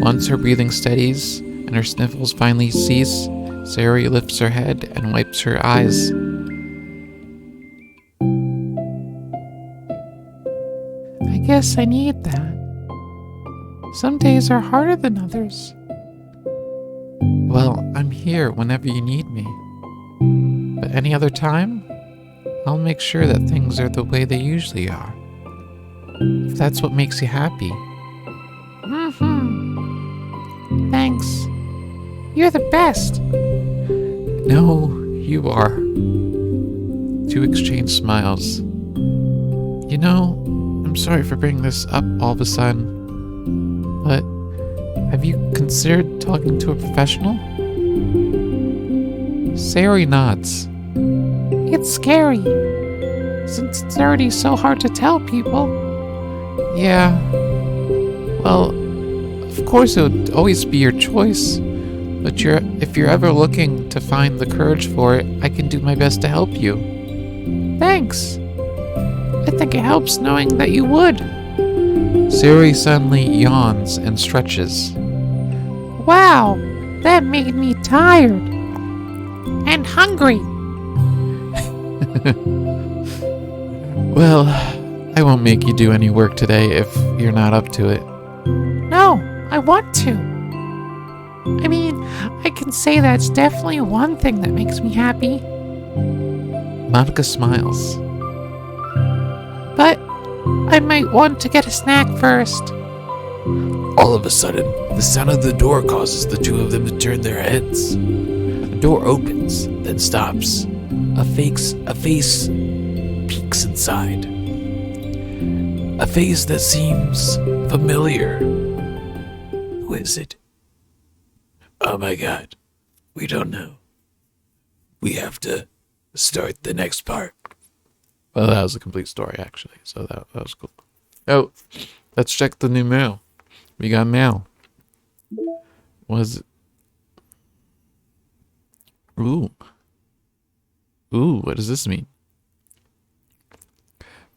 Once her breathing steadies and her sniffles finally cease, Sayori lifts her head and wipes her eyes. I guess I need that. Some days are harder than others. Well, I'm here whenever you need me. But any other time, I'll make sure that things are the way they usually are. If that's what makes you happy. Thanks. You're the best. No, you are. Two exchange smiles. You know, I'm sorry for bringing this up all of a sudden, but have you considered talking to a professional? Sayori nods. It's scary, since it's already so hard to tell people. Yeah. Well, of course it would always be your choice, but if you're ever looking to find the courage for it, I can do my best to help you. Thanks. I think it helps knowing that you would. Sayori suddenly yawns and stretches. Wow, that made me tired. And hungry. Well, I won't make you do any work today if you're not up to it. No, I want to. I mean, I can say that's definitely one thing that makes me happy. Monica smiles. But I might want to get a snack first. All of a sudden, the sound of the door causes the two of them to turn their heads. The door opens, then stops. A face peeks inside. A face that seems familiar. Who is it? Oh my god. We don't know. We have to start the next part. Well, that was a complete story, actually. So that was cool. Oh, let's check the new mail. We got mail. What is it? Ooh. Ooh, what does this mean?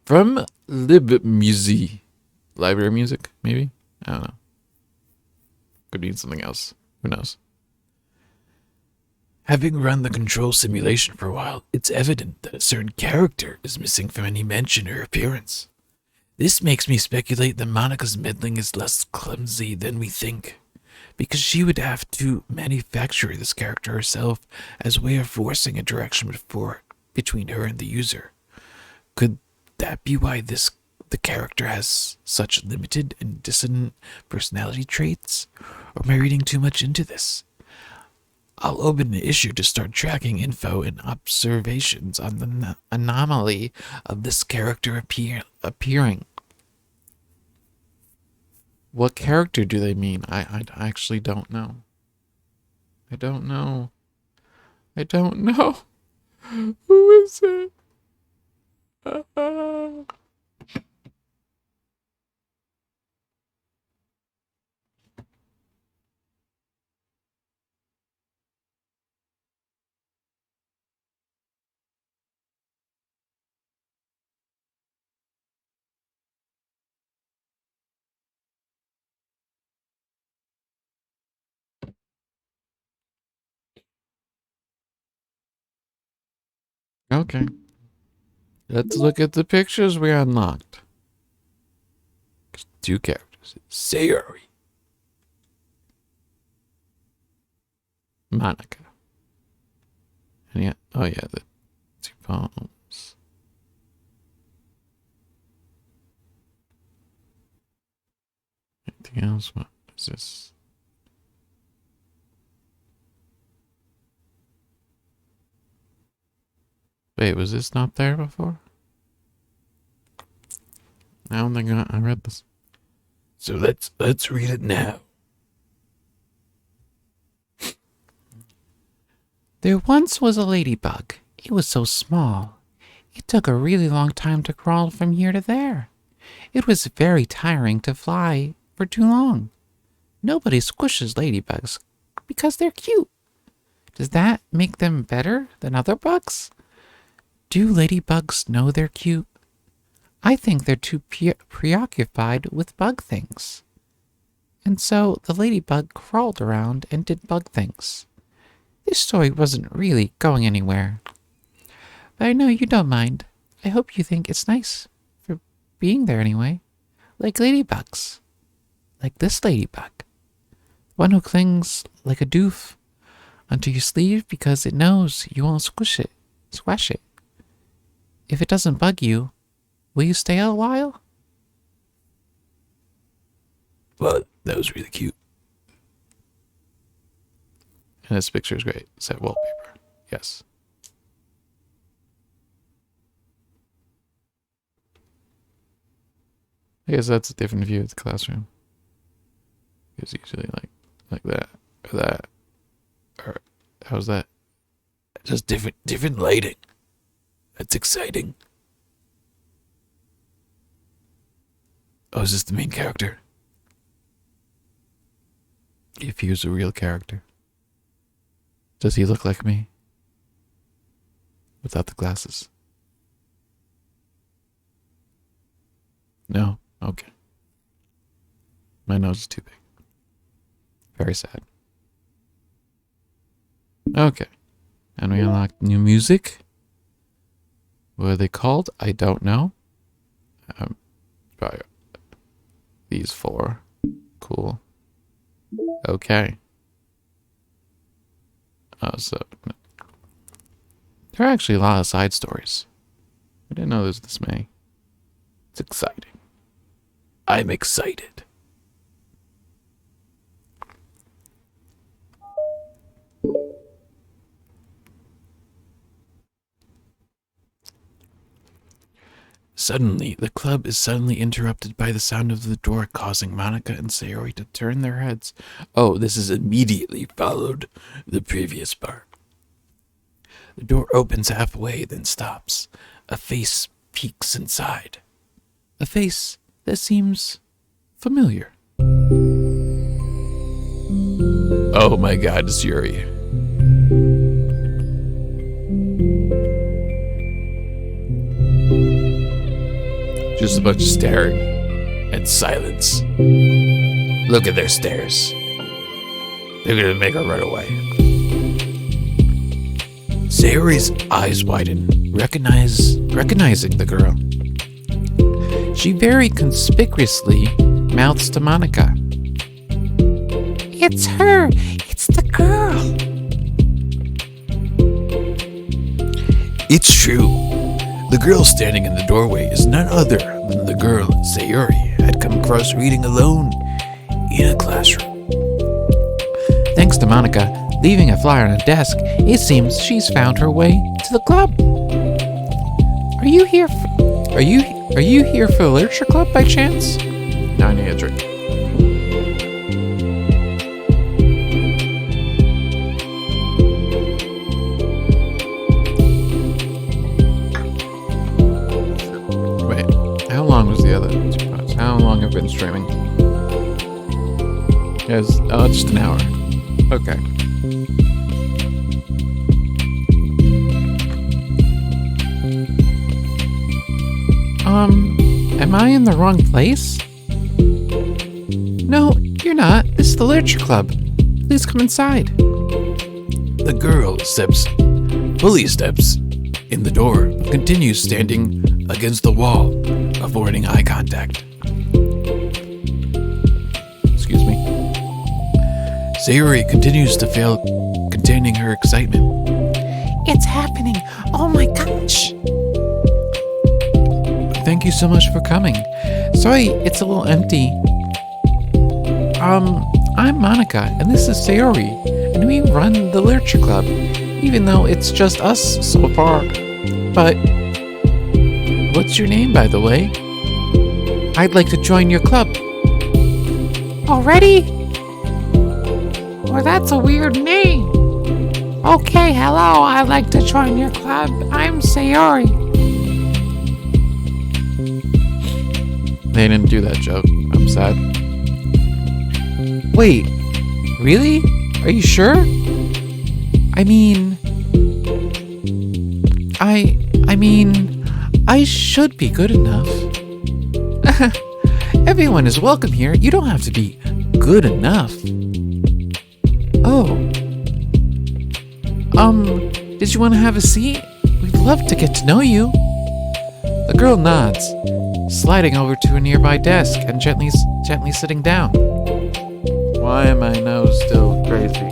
From LibMusic. Library music, maybe? I don't know. Could mean something else. Who knows? Having run the control simulation for a while, it's evident that a certain character is missing from any mention or appearance. This makes me speculate that Monica's meddling is less clumsy than we think, because she would have to manufacture this character herself as a way of forcing a direction between her and the user. Could that be why the character has such limited and dissonant personality traits? Or am I reading too much into this? I'll open an issue to start tracking info and observations on the anomaly of this character appearing. What character do they mean? I actually don't know. I don't know. I don't know. Who is it? Okay. Let's look at the pictures we unlocked. Two characters. Sayori. Monica. And yeah, oh yeah, the two poems. Anything else? What is this? Wait, was this not there before? I don't think I read this. So let's read it now. There once was a ladybug. It was so small. It took a really long time to crawl from here to there. It was very tiring to fly for too long. Nobody squishes ladybugs because they're cute. Does that make them better than other bugs? Do ladybugs know they're cute? I think they're too preoccupied with bug things. And so the ladybug crawled around and did bug things. This story wasn't really going anywhere. But I know you don't mind. I hope you think it's nice for being there anyway. Like ladybugs. Like this ladybug. One who clings like a doof onto your sleeve because it knows you won't squish it. If it doesn't bug you, will you stay a while? Well, that was really cute. And this picture is great. Set wallpaper. Yes. I guess that's a different view of the classroom. It's usually like that or that. Or how's that? Just different lighting. That's exciting. Oh, is this the main character? If he was a real character. Does he look like me? Without the glasses? No? Okay. My nose is too big. Very sad. Okay. And we unlocked new music. What are they called? I don't know. Probably these four. Cool. Okay. So there are actually a lot of side stories. I didn't know there was this many. It's exciting. I'm excited. Suddenly, the club is suddenly interrupted by the sound of the door, causing Monica and Sayori to turn their heads. Oh, this is immediately followed the previous part. The door opens halfway, then stops. A face peeks inside. A face that seems familiar. Oh my god, it's Yuri. Just a bunch of staring and silence. Look at their stares. They're gonna make her run away. Sayori's eyes widen, recognizing the girl. She very conspicuously mouths to Monica. It's her! It's the girl! It's true. The girl standing in the doorway is none other than the girl Sayori had come across reading alone in a classroom. Thanks to Monica leaving a flyer on a desk, it seems she's found her way to the club. Are you here for the literature club by chance? No, I need a drink. Wait, how long was the other 2 parts? How long have I been streaming? Yes, just an hour. Okay. Am I in the wrong place? No, you're not. This is the literature club. Please come inside. The girl fully steps in the door, and continues standing against the wall, avoiding eye contact. Excuse me. Sayori continues to fail containing her excitement. It's happening! Oh my gosh! Thank you so much for coming. Sorry, it's a little empty. I'm Monica, and this is Sayori, and we run the literature club, even though it's just us so far. But what's your name, by the way? I'd like to join your club. Already? Well, that's a weird name. Okay, hello, I'd like to join your club. I'm Sayori. They didn't do that joke. I'm sad. Wait, really? Are you sure? I mean, I should be good enough. Everyone is welcome here. You don't have to be good enough. Oh. Did you want to have a seat? We'd love to get to know you. The girl nods, sliding over to a nearby desk and gently sitting down. Why am I now still crazy?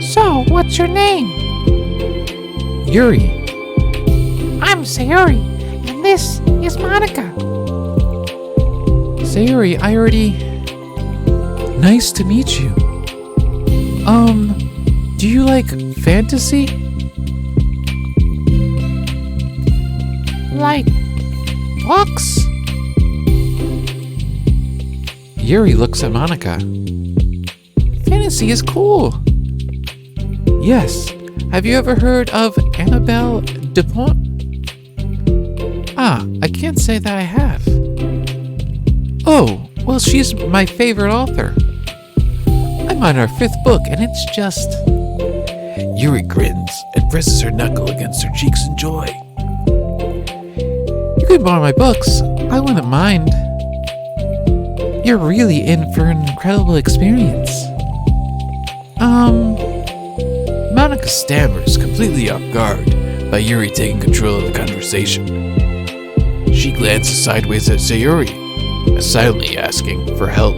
So, what's your name? Yuri. I'm Sayori, and this is Monica. Sayori, Nice to meet you. Do you like fantasy? Like books? Yuri looks at Monica. Fantasy is cool. Yes. Have you ever heard of Annabelle Dupont? I can't say that I have. Oh, well, she's my favorite author. I'm on our 5th book, and it's just... Yuri grins and presses her knuckle against her cheeks in joy. You could borrow my books. I wouldn't mind. You're really in for an incredible experience. Monica stammers, completely off guard by Yuri taking control of the conversation. She glances sideways at Sayori, silently asking for help.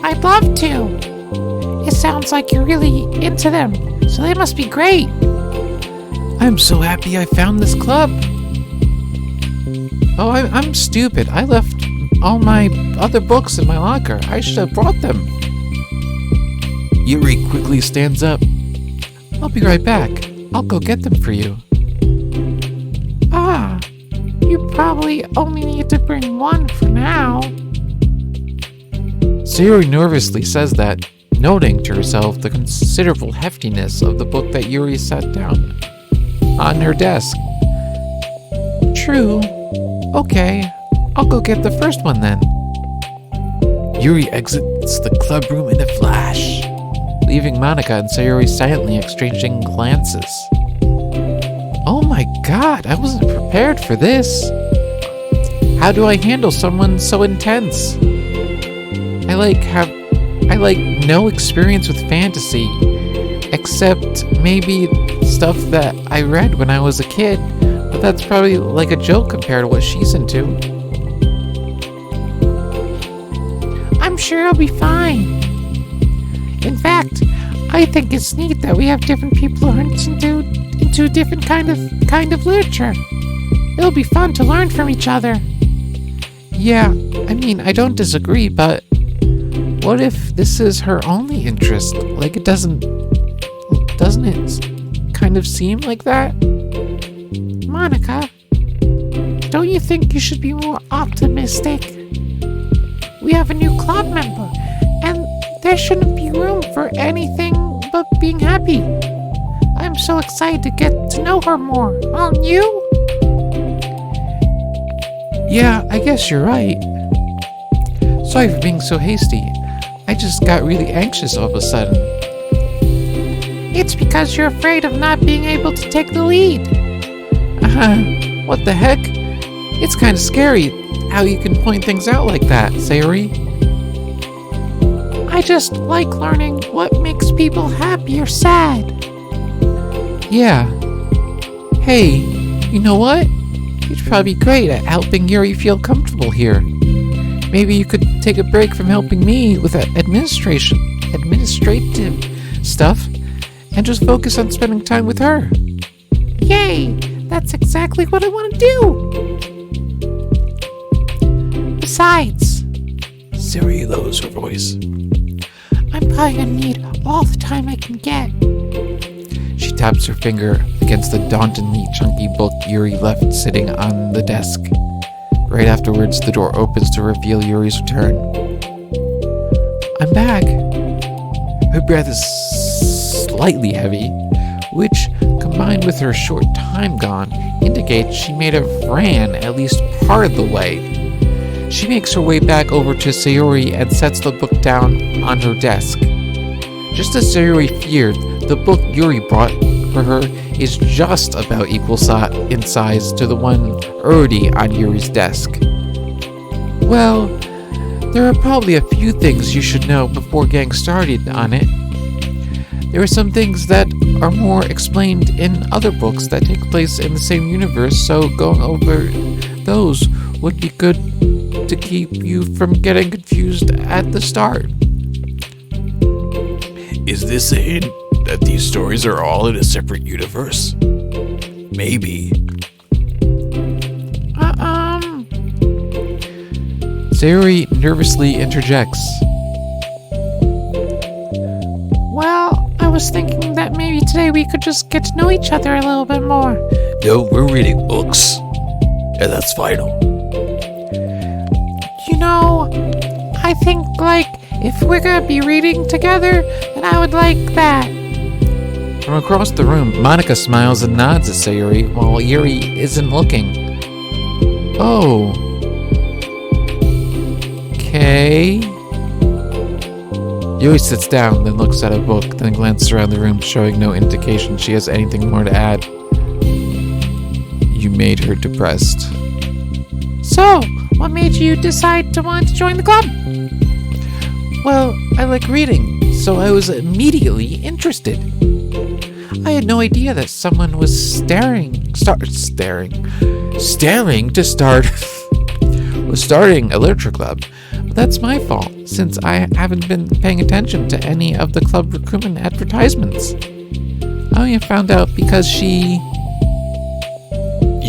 I'd love to. It sounds like you're really into them, so they must be great. I'm so happy I found this club. Oh, I'm stupid. I left all my other books in my locker. I should have brought them. Yuri quickly stands up. I'll be right back. I'll go get them for you. Ah, you probably only need to bring one for now. Sayori nervously says that, noting to herself the considerable heftiness of the book that Yuri set down on her desk. True. Okay, I'll go get the first one then. Yuri exits the club room in a flash, leaving Monica and Sayori silently exchanging glances. Oh my god, I wasn't prepared for this. How do I handle someone so intense? I have no experience with fantasy, except maybe stuff that I read when I was a kid, but that's probably like a joke compared to what she's into. I'm sure I'll be fine. In fact, I think it's neat that we have different people who are into different kind of literature. It'll be fun to learn from each other. Yeah, I mean, I don't disagree, but what if this is her only interest? Like, doesn't it kind of seem like that? Monica, don't you think you should be more optimistic? We have a new club member, and there shouldn't be room for anything but being happy. I'm so excited to get to know her more, aren't you? Yeah, I guess you're right. Sorry for being so hasty. I just got really anxious all of a sudden. It's because you're afraid of not being able to take the lead. What the heck? It's kind of scary how you can point things out like that, Sayori. I just like learning what makes people happy or sad. Yeah. Hey, you know what? You'd probably be great at helping Yuri feel comfortable here. Maybe you could take a break from helping me with administrative stuff and just focus on spending time with her. Yay! That's exactly what I want to do! Besides, Sayori lowers her voice. I'm probably gonna need all the time I can get. She taps her finger against the dauntingly chunky book Yuri left sitting on the desk. Right afterwards, the door opens to reveal Yuri's return. I'm back. Her breath is slightly heavy, which, combined with her short time gone, indicates she may have ran at least part of the way. She makes her way back over to Sayori and sets the book down on her desk. Just as Sayori feared, the book Yuri brought for her is just about equal in size to the one already on Yuri's desk. Well, there are probably a few things you should know before getting started on it. There are some things that are more explained in other books that take place in the same universe, so going over those would be good to keep you from getting confused at the start. Is this a hint that these stories are all in a separate universe? Maybe. Sayori nervously interjects. Well, I was thinking that maybe today we could just get to know each other a little bit more. No, we're reading books. And that's final. You know, I think, if we're gonna be reading together, then I would like that. From across the room, Monica smiles and nods at Sayori while Yuri isn't looking. Oh. Okay. Yuri sits down, then looks at a book, then glances around the room, showing no indication she has anything more to add. You made her depressed. So, what made you decide to want to join the club? Well, I like reading, so I was immediately interested. I had no idea that someone was starting a literature club. But that's my fault, since I haven't been paying attention to any of the club recruitment advertisements. I only found out because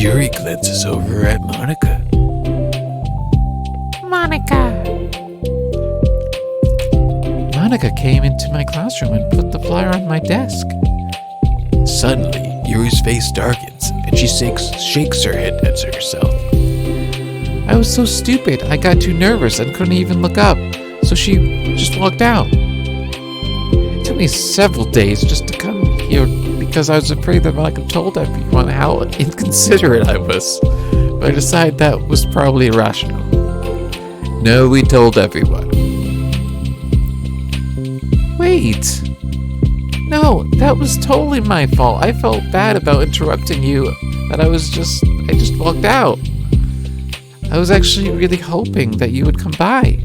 Yuri glances over at Monica. Monica. Monica came into my classroom and put the flyer on my desk. Suddenly, Yuri's face darkens and she shakes her head at herself. I was so stupid, I got too nervous and couldn't even look up, so she just walked out. It took me several days just to come here because I was afraid that Monica told everyone how inconsiderate I was, but I decided that was probably irrational. No, we told everyone. Wait. No, that was totally my fault. I felt bad about interrupting you, that I just walked out. I was actually really hoping that you would come by.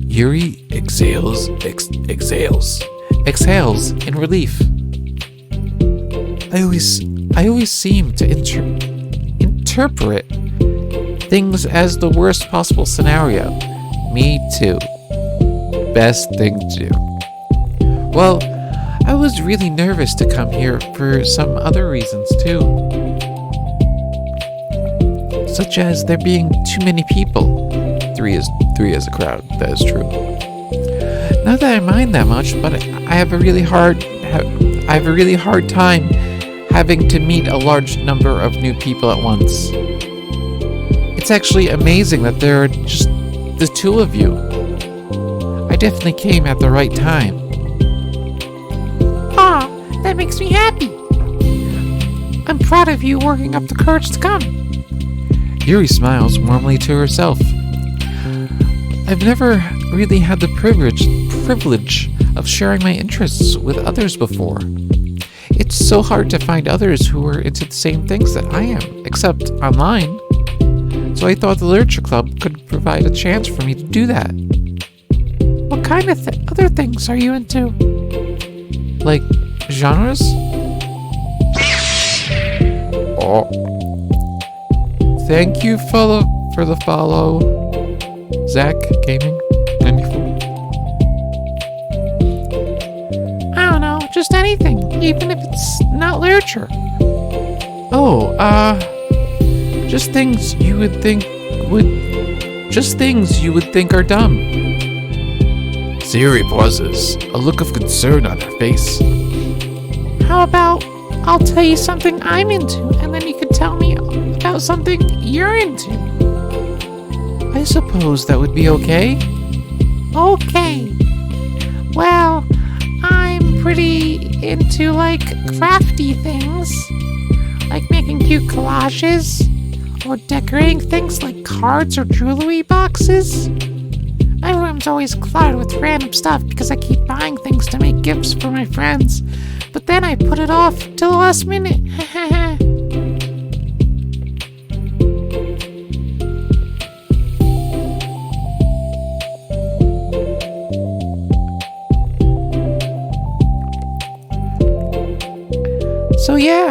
Yuri exhales in relief. I always seem to interpret things as the worst possible scenario. Me too. Best thing to do. Well, I was really nervous to come here for some other reasons too. Such as there being too many people. Three is a crowd, that is true. Not that I mind that much, but I have a really hard time having to meet a large number of new people at once. It's actually amazing that there are just the two of you. I definitely came at the right time. Aw, that makes me happy. I'm proud of you working up the courage to come. Yuri smiles warmly to herself. I've never really had the privilege of sharing my interests with others before. It's so hard to find others who are into the same things that I am, except online. So I thought the Literature Club could provide a chance for me to do that. What kind of other things are you into? Like genres? Oh. Thank you for the follow. Zach Gaming 94. I don't know, just anything, even if it's not literature. Oh, just things you would think are dumb. Sayori pauses, a look of concern on her face. How about I'll tell you something I'm into, and then you can tell me about something you're into? I suppose that would be okay. Okay. Well, I'm pretty into, like, crafty things. Like making cute collages, or decorating things like cards or jewelry boxes. My room's always cluttered with random stuff because I keep buying things to make gifts for my friends. But then I put it off till the last minute. So yeah,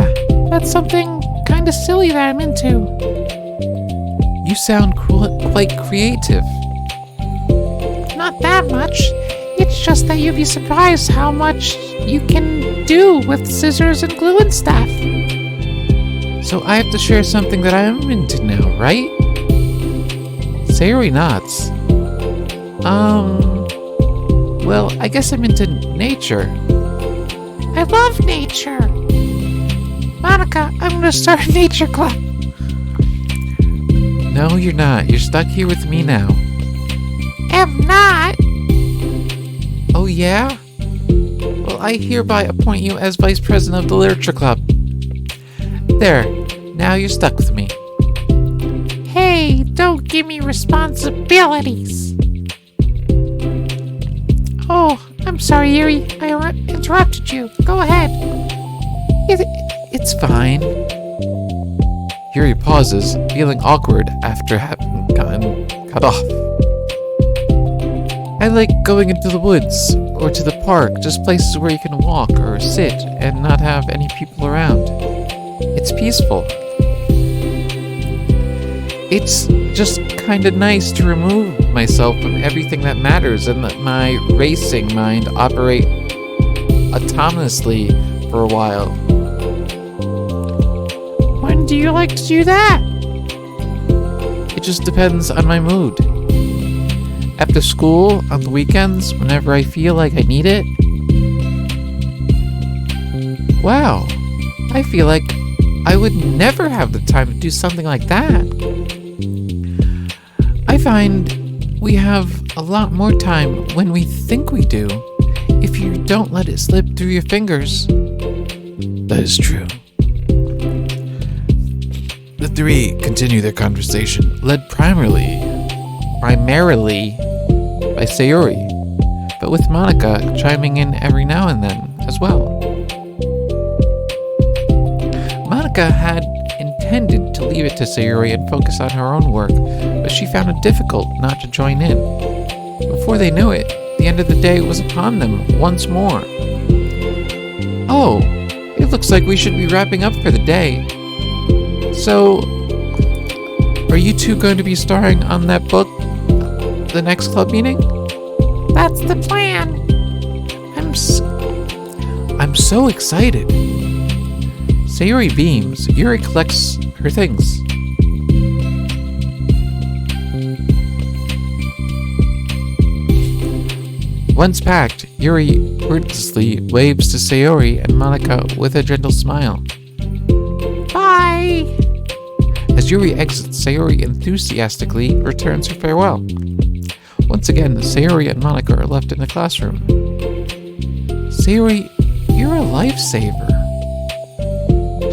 that's something kinda silly that I'm into. You sound quite creative. Not that much. It's just that you'd be surprised how much you can do with scissors and glue and stuff. So I have to share something that I'm into now, right? Sayori nods. Well, I guess I'm into nature. I love nature. Monica, I'm gonna start a nature club. No, you're not. You're stuck here with me now. Am not. Oh, yeah? Well, I hereby appoint you as vice president of the Literature Club. There. Now you're stuck with me. Hey, don't give me responsibilities. Oh, I'm sorry, Yuri. I interrupted you. Go ahead. It's fine. Yuri pauses, feeling awkward after having gotten cut off. I like going into the woods, or to the park, just places where you can walk or sit and not have any people around. It's peaceful. It's just kinda nice to remove myself from everything that matters and let my racing mind operate autonomously for a while. When do you like to do that? It just depends on my mood. After school, on the weekends, whenever I feel like I need it. Wow, I feel like I would never have the time to do something like that. I find we have a lot more time when we think we do, if you don't let it slip through your fingers. That is true. The three continue their conversation, led primarily by Sayori, but with Monica chiming in every now and then as well. Monica had intended to leave it to Sayori and focus on her own work, but she found it difficult not to join in. Before they knew it, the end of the day was upon them once more. Oh, it looks like we should be wrapping up for the day. So, are you two going to be starring on that book the next club meeting? That's the plan. I'm so excited. Sayori beams. Yuri collects her things. Once packed, Yuri wordlessly waves to Sayori and Monica with a gentle smile. Bye. As Yuri exits, Sayori enthusiastically returns her farewell. Once again, Sayori and Monica are left in the classroom. Sayori, you're a lifesaver.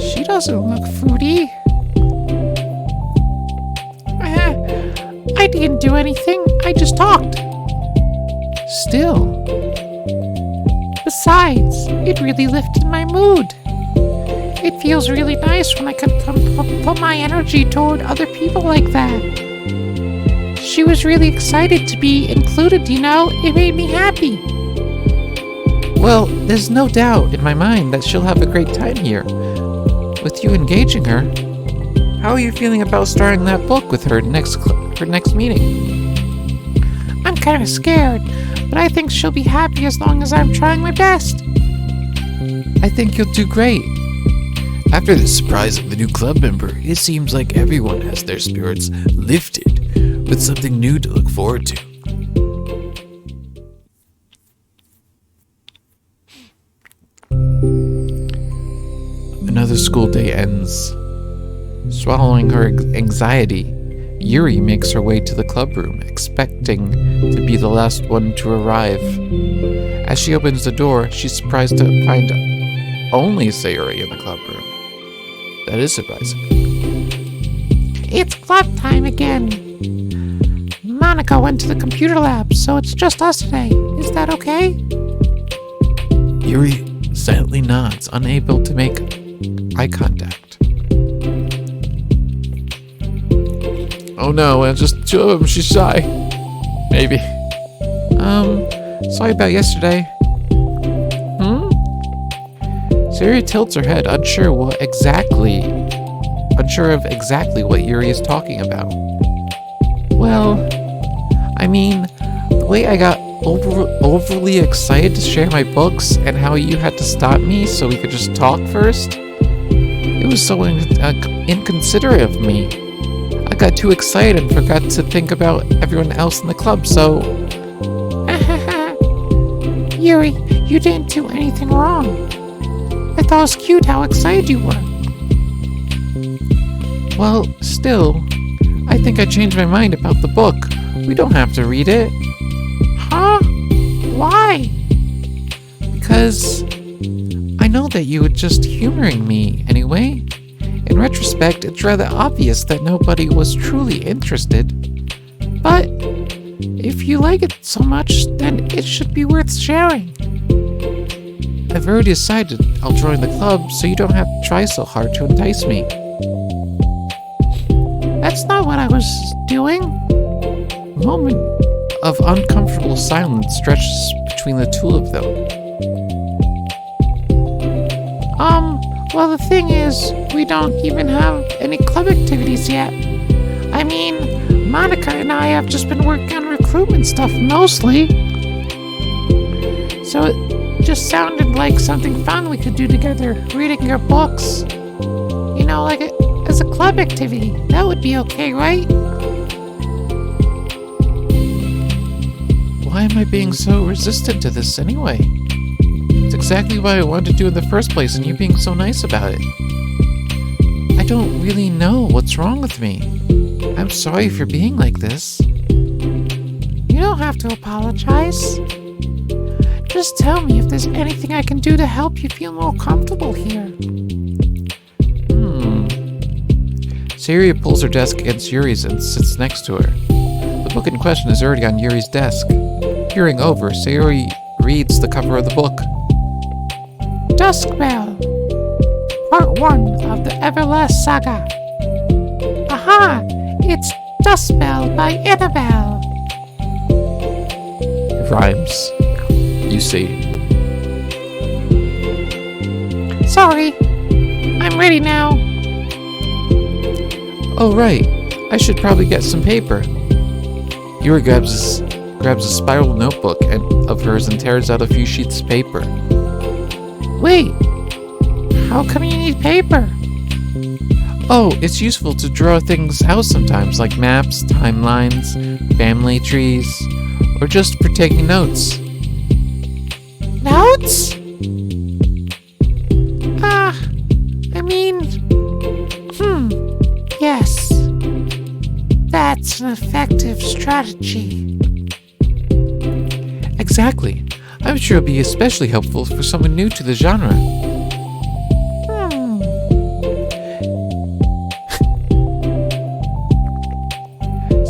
She doesn't look fruity. I didn't do anything. I just talked. Still. Besides, it really lifted my mood. It feels really nice when I can put my energy toward other people like that. She was really excited to be included, you know? It made me happy. Well, there's no doubt in my mind that she'll have a great time here. With you engaging her, how are you feeling about starting that book with her next meeting? I'm kind of scared, but I think she'll be happy as long as I'm trying my best. I think you'll do great. After the surprise of the new club member, it seems like everyone has their spirits lifted with something new to look forward to. Another school day ends. Swallowing her anxiety, Yuri makes her way to the club room, expecting to be the last one to arrive. As she opens the door, she's surprised to find only Sayori in the club room. That is surprising. It's club time again. Monica went to the computer lab, so it's just us today. Is that okay? Yuri silently nods, unable to make eye contact. Oh no, it's just two of them. She's shy. Maybe. Sorry about yesterday. Sayori tilts her head, unsure of exactly what Yuri is talking about. Well, I mean, the way I got overly excited to share my books and how you had to stop me so we could just talk first, it was so inconsiderate of me. I got too excited and forgot to think about everyone else in the club, so... Yuri, you didn't do anything wrong. I thought it was cute how excited you were. Well, still, I think I changed my mind about the book. We don't have to read it. Huh? Why? Because I know that you were just humoring me anyway. In retrospect, it's rather obvious that nobody was truly interested. But if you like it so much, then it should be worth sharing. I've already decided I'll join the club, so you don't have to try so hard to entice me. That's not what I was doing. A moment of uncomfortable silence stretches between the two of them. Well, the thing is, we don't even have any club activities yet. I mean, Monica and I have just been working on recruitment stuff mostly. So it just sounded like something fun we could do together, reading your books. You know, like as club activity. That would be okay, right? Why am I being so resistant to this anyway? It's exactly what I wanted to do in the first place, and you being so nice about it. I don't really know what's wrong with me. I'm sorry for being like this. You don't have to apologize. Just tell me if there's anything I can do to help you feel more comfortable here. Sayori pulls her desk against Yuri's and sits next to her. The book in question is already on Yuri's desk. Peering over, Sayori reads the cover of the book. Dusk Bell, Part 1 of the Everlast Saga. Aha! It's Dusk Bell by Annabelle. Rhymes, you see. Sorry, I'm ready now. Oh, right. I should probably get some paper. Yuri grabs a spiral notebook of hers and tears out a few sheets of paper. Wait, how come you need paper? Oh, it's useful to draw things out sometimes, like maps, timelines, family trees, or just for taking notes. Notes? Yes. That's an effective strategy. Exactly. I'm sure it'll be especially helpful for someone new to the genre.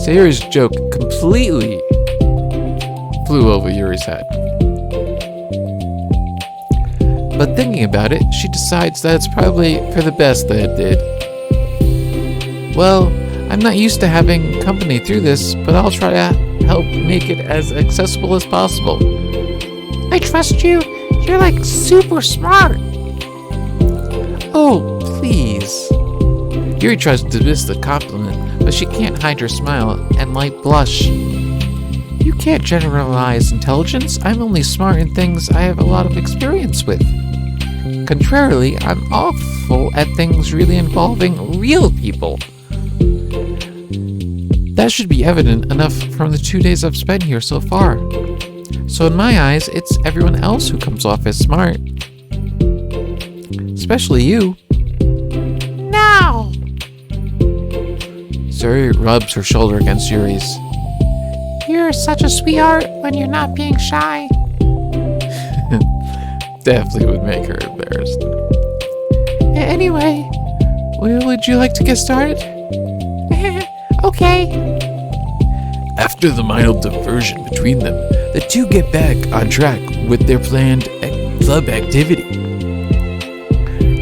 Sayori's joke completely flew over Yuri's head. But thinking about it, she decides that it's probably for the best that it did. Well, I'm not used to having company through this, but I'll try to help make it as accessible as possible. I trust you. You're like super smart. Oh, please. Yuri tries to dismiss the compliment, but she can't hide her smile and light blush. You can't generalize intelligence. I'm only smart in things I have a lot of experience with. Contrarily, I'm awful at things really involving real people. That should be evident enough from the 2 days I've spent here so far. So in my eyes, it's everyone else who comes off as smart. Especially you. No! Sayori rubs her shoulder against Yuri's. You're such a sweetheart when you're not being shy. Definitely would make her embarrassed. Anyway, Would you like to get started? okay. After the mild diversion between them, the two get back on track with their planned club activity.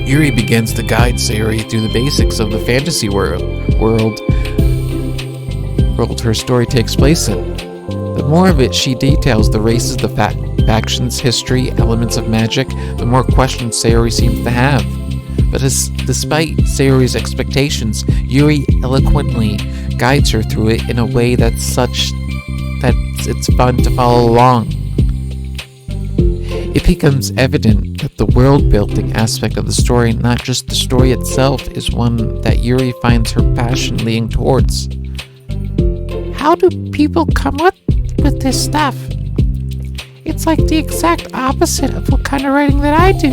Yuri begins to guide Sayori through the basics of the fantasy world her story takes place in. The more of it she details the races, the factions, history, elements of magic, the more questions Sayori seems to have. But despite Sayori's expectations, Yuri eloquently guides her through it in a way that's it's fun to follow along. It becomes evident that the world-building aspect of the story, not just the story itself, is one that Yuri finds her passion leaning towards. How do people come up with this stuff? It's like the exact opposite of what kind of writing that I do.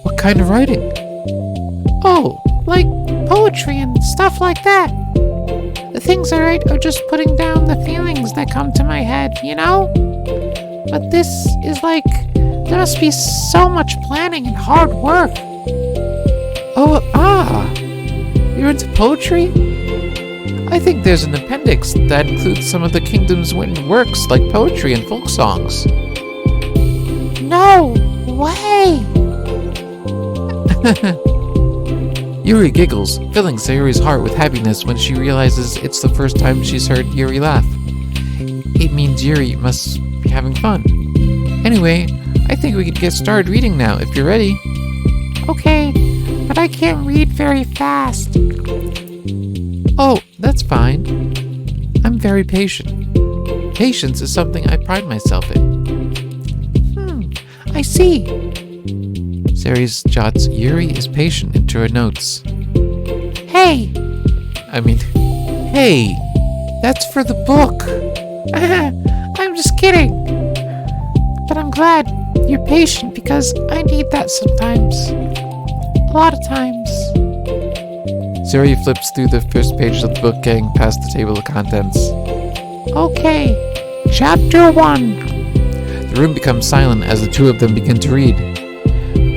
What kind of writing? Oh, like poetry and stuff like that. The things I write are just putting down the feelings that come to my head, you know? But this is like, there must be so much planning and hard work. You're into poetry? I think there's an appendix that includes some of the kingdom's written works like poetry and folk songs. No way! Yuri giggles, filling Sayori's heart with happiness when she realizes it's the first time she's heard Yuri laugh. It means Yuri must be having fun. Anyway, I think we could get started reading now, if you're ready. Okay, but I can't read very fast. Oh, that's fine. I'm very patient. Patience is something I pride myself in. I see. Sayori jots Yuri is patient into her notes. Hey! Hey, that's for the book. I'm just kidding. But I'm glad you're patient because I need that sometimes. A lot of times. Sayori flips through the first page of the book, getting past the table of contents. Okay, Chapter 1. The room becomes silent as the two of them begin to read.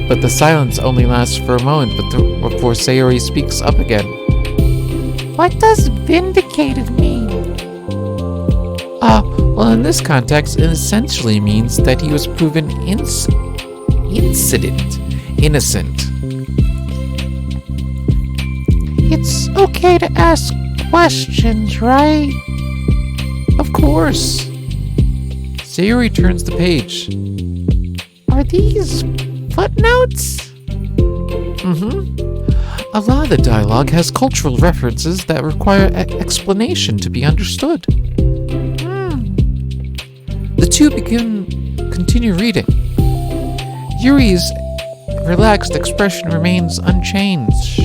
But the silence only lasts for a moment before Sayori speaks up again. What does vindicated mean? Well, in this context, it essentially means that he was proven innocent. It's okay to ask questions, right? Of course. Sayori turns the page. Are these footnotes? A lot of the dialogue has cultural references that require explanation to be understood. The two continue reading. Yuri's relaxed expression remains unchanged.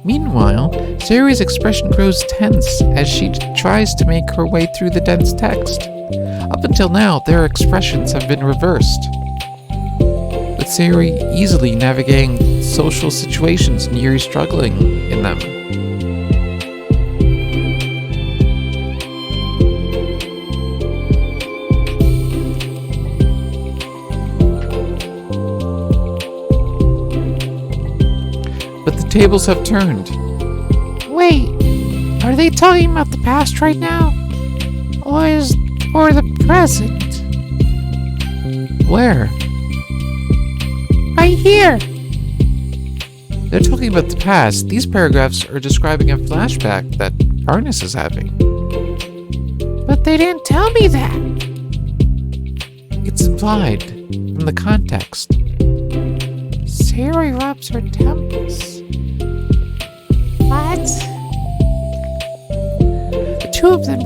Meanwhile, Sayori's expression grows tense as she tries to make her way through the dense text. Up until now, their expressions have been reversed, with Sayori easily navigating social situations and Yuri struggling in them. But the tables have turned. Wait, are they talking about the past right now? Or the present? Where? Right here. They're talking about the past. These paragraphs are describing a flashback that Barnes is having. But they didn't tell me that. It's implied from the context. Sayori rubs her temples. What? The two of them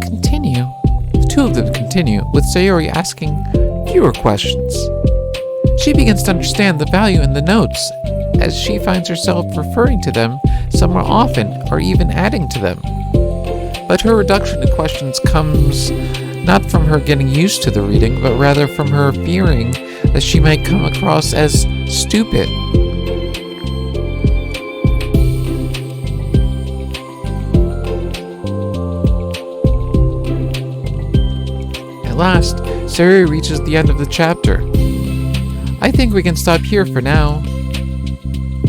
continue, with Sayori asking fewer questions. She begins to understand the value in the notes, as she finds herself referring to them some more often, or even adding to them. But her reduction in questions comes not from her getting used to the reading, but rather from her fearing that she might come across as stupid. At last, Sayori reaches the end of the chapter. I think we can stop here for now.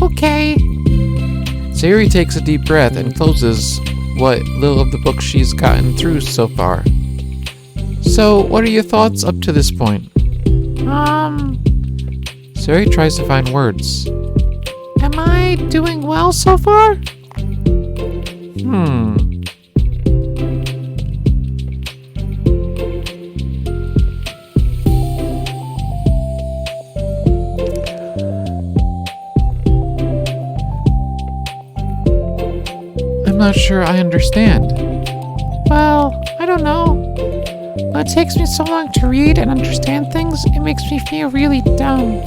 Okay. Sayori takes a deep breath and closes what little of the book she's gotten through so far. So, what are your thoughts up to this point? Sayori tries to find words. Am I doing well so far? I'm not sure I understand. Well, I don't know. When it takes me so long to read and understand things, it makes me feel really dumb.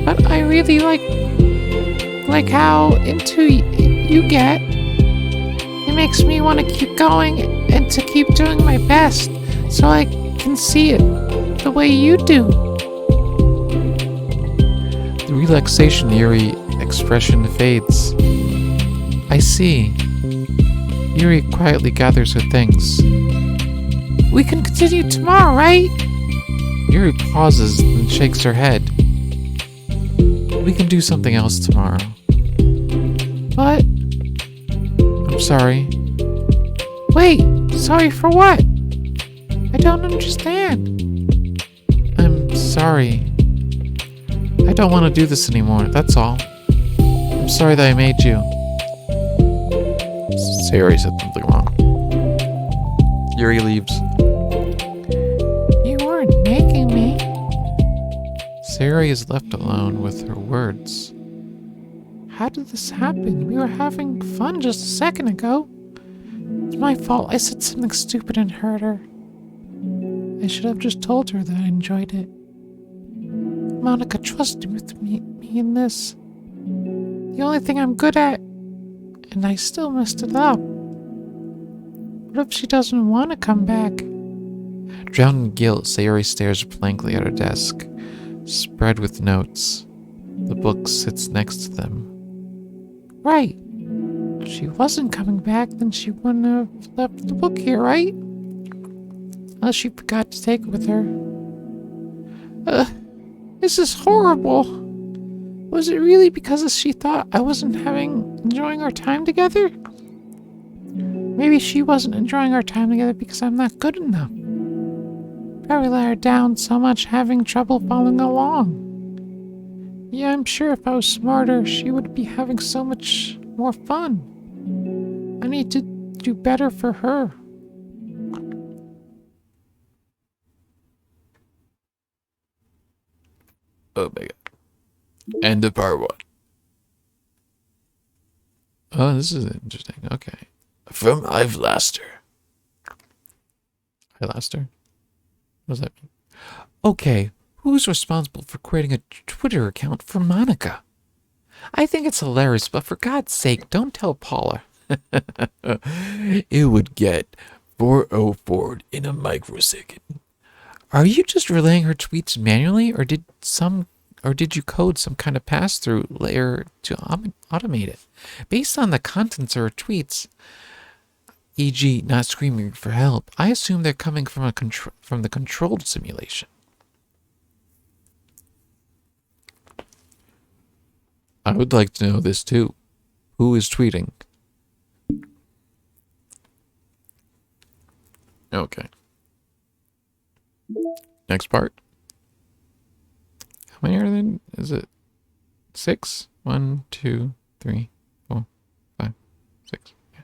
But I really like how into you get. It makes me want to keep going and to keep doing my best so I can see it the way you do. The relaxation Yuri expression fades. I see. Yuri quietly gathers her things. We can continue tomorrow, right? Yuri pauses and shakes her head. We can do something else tomorrow. But I'm sorry. wait, sorry for what? I don't understand. I'm sorry. I don't want to do this anymore, that's all. I'm sorry that I made you. Sayori said something wrong. Yuri leaves. You weren't making me. Sayori is left alone with her words. How did this happen? We were having fun just a second ago. It's my fault. I said something stupid and hurt her. I should have just told her that I enjoyed it. Monica trusted with me in this. the only thing I'm good at, and I still messed it up. What if she doesn't want to come back? Drowned in guilt, Sayori stares blankly at her desk, spread with notes. The book sits next to them. Right. If she wasn't coming back, then she wouldn't have left the book here, right? Unless she forgot to take it with her. This is horrible. Was it really because she thought I wasn't enjoying our time together? Maybe she wasn't enjoying our time together because I'm not good enough. Probably let her down so much having trouble following along. Yeah, I'm sure if I was smarter, she would be having so much more fun. I need to do better for her. Oh my god. End of part 1. Oh, this is interesting. Okay. From I've Lost Her. I lost her? What does that mean? Okay, who's responsible for creating a Twitter account for Monica? I think it's hilarious, but for God's sake, don't tell Paula. It would get 404 in a microsecond. Are you just relaying her tweets manually, or did you code some kind of pass-through layer to automate it? Based on the contents of her tweets, e.g., not screaming for help, I assume they're coming from from the controlled simulation. I would like to know this too. Who is tweeting? Okay. Next part. How many are there? Is it 6? 1, 2, 3, 4, 5, 6. Yeah.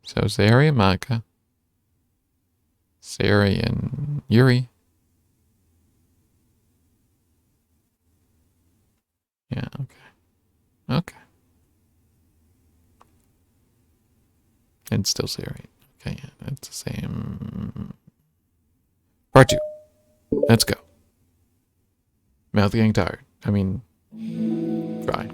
So Sayori and Monica. Sayori and Yuri. Yeah, okay. Okay. And still Sayori. Okay, yeah, that's the same. Part 2. Let's go. Mouth getting tired. I mean, dry.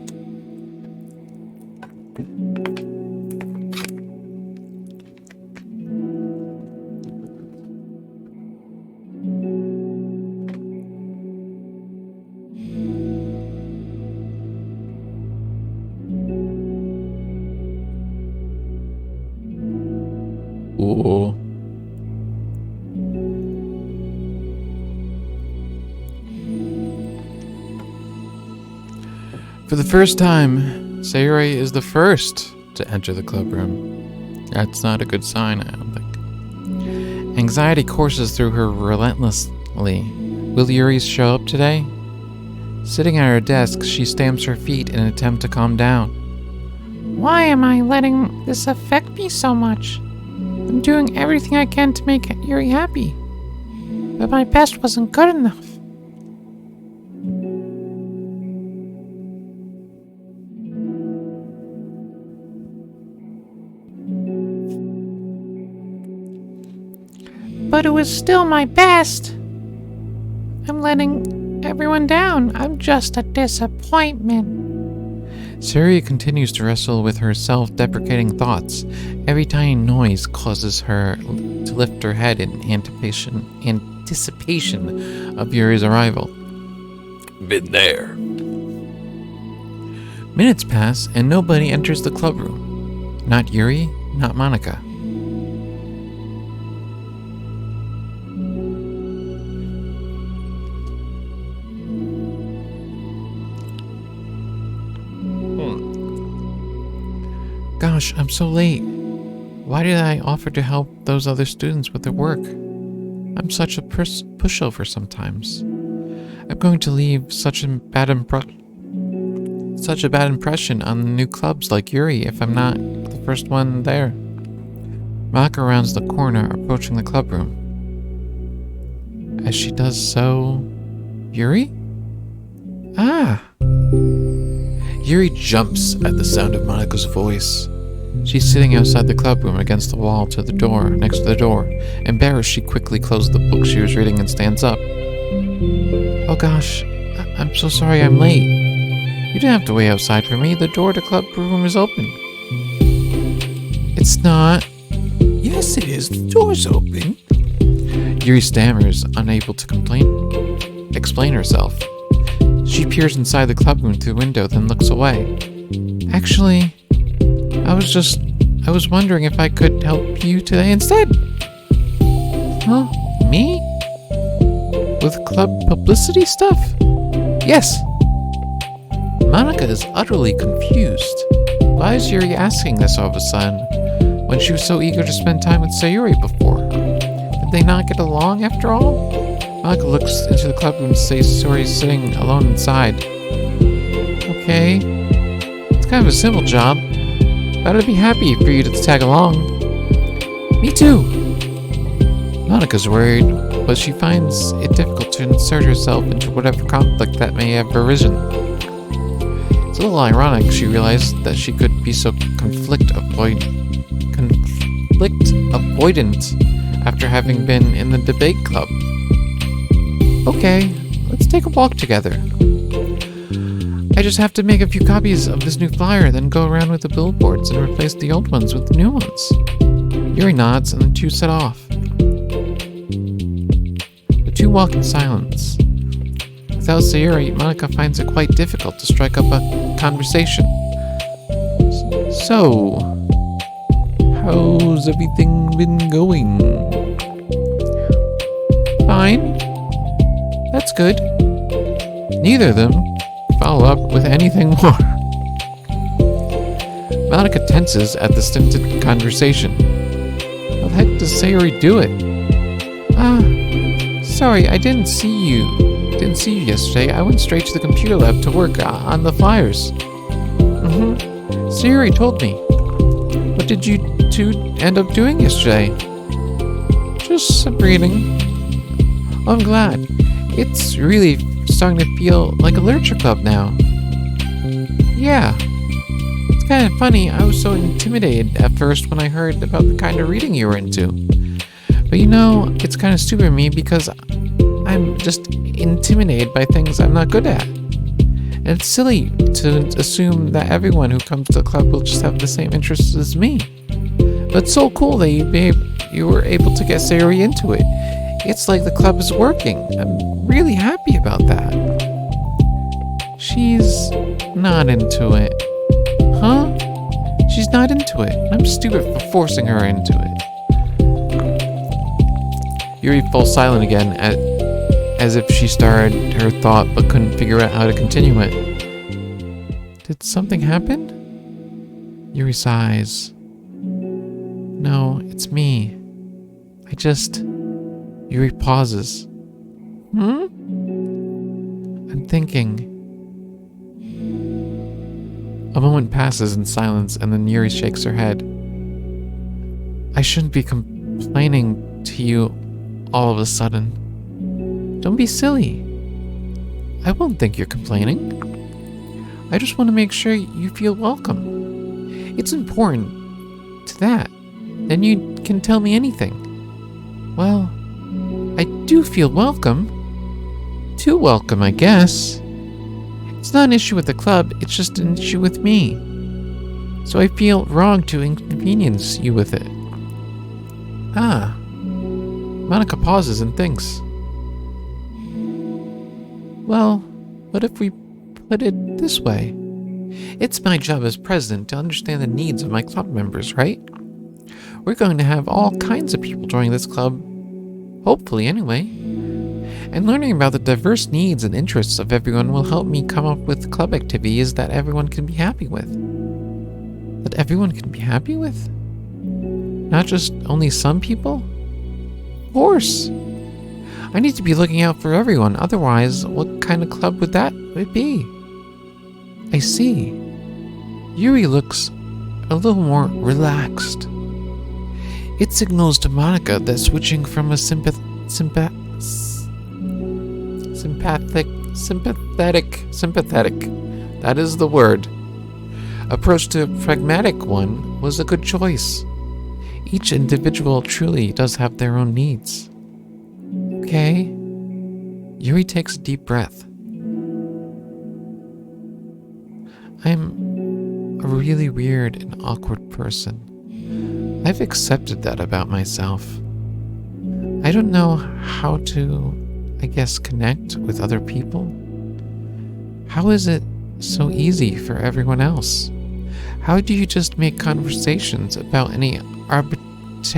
Ooh. For the first time, Sayori is the first to enter the club room. That's not a good sign, I don't think. Anxiety courses through her relentlessly. Will Yuri show up today? Sitting at her desk, she stamps her feet in an attempt to calm down. Why am I letting this affect me so much? I'm doing everything I can to make Yuri happy. But my best wasn't good enough. But it was still my best. I'm letting everyone down. I'm just a disappointment. Sayori continues to wrestle with her self-deprecating thoughts. Every tiny noise causes her to lift her head in anticipation of Yuri's arrival. Been there. Minutes pass and nobody enters the club room. Not Yuri, not Monica. Gosh, I'm so late. Why did I offer to help those other students with their work? I'm such a pushover sometimes. I'm going to leave such a bad impression on the new clubs like Yuri if I'm not the first one there. Monica rounds the corner, approaching the club room. As she does so, Yuri? Ah! Yuri jumps at the sound of Monica's voice. She's sitting outside the club room against the wall to the door, next to the door. Embarrassed, she quickly closes the book she was reading and stands up. Oh gosh, I'm so sorry I'm late. You didn't have to wait outside for me. The door to club room is open. It's not. Yes, it is. The door's open. Yuri stammers, unable to explain herself. She peers inside the club room through the window, then looks away. Actually, I was wondering if I could help you today instead. Huh? Me? With club publicity stuff? Yes. Monica is utterly confused. Why is Yuri asking this all of a sudden, when she was so eager to spend time with Sayuri before? Did they not get along after all? Monica looks into the club room and sees Sayuri sitting alone inside. Okay. It's kind of a simple job, but I'd be happy for you to tag along. Me too. Monica's worried, but she finds it difficult to insert herself into whatever conflict that may have arisen. It's a little ironic she realized that she could be so conflict avoidant after having been in the debate club. Okay, let's take a walk together. I just have to make a few copies of this new flyer, then go around with the billboards and replace the old ones with the new ones. Yuri nods and the two set off. The two walk in silence. Without Sayuri, Monica finds it quite difficult to strike up a conversation. So, how's everything been going? Fine. That's good. Neither of them follow up with anything more. Monica tenses at the stinted conversation. How the heck does Sayuri do it? Sorry, I didn't see you yesterday. I went straight to the computer lab to work on the flyers. Sayuri told me. What did you two end up doing yesterday? Just some reading. Oh, I'm glad. It's really starting to feel like a literature club now. Yeah. It's kind of funny. I was so intimidated at first when I heard about the kind of reading you were into. But it's kind of stupid of me because I'm just intimidated by things I'm not good at. And it's silly to assume that everyone who comes to the club will just have the same interests as me. But it's so cool that you were able to get Sayuri into it. It's like the club is working. I'm really happy about that. She's not into it. Huh? She's not into it. I'm stupid for forcing her into it. Yuri falls silent again, as if she started her thought but couldn't figure out how to continue it. Did something happen? Yuri sighs. No, it's me. Yuri pauses. I'm thinking. A moment passes in silence, and then Yuri shakes her head. I shouldn't be complaining to you all of a sudden. Don't be silly. I won't think you're complaining. I just want to make sure you feel welcome. It's important to that. Then you can tell me anything. Well, I do feel welcome. Too welcome, I guess. It's not an issue with the club, it's just an issue with me. So I feel wrong to inconvenience you with it. Monica pauses and thinks. Well, what if we put it this way? It's my job as president to understand the needs of my club members, right? We're going to have all kinds of people joining this club. Hopefully, anyway. And learning about the diverse needs and interests of everyone will help me come up with club activities that everyone can be happy with. That everyone can be happy with? Not just only some people? Of course. I need to be looking out for everyone, otherwise, what kind of club would be? I see. Yuri looks a little more relaxed. It signals to Monica that switching from a sympathetic, that is the word, approach to a pragmatic one was a good choice. Each individual truly does have their own needs. Okay. Yuri takes a deep breath. I'm a really weird and awkward person. I've accepted that about myself. I don't know how to, I guess, connect with other people. How is it so easy for everyone else? How do you just make conversations about any arbitrary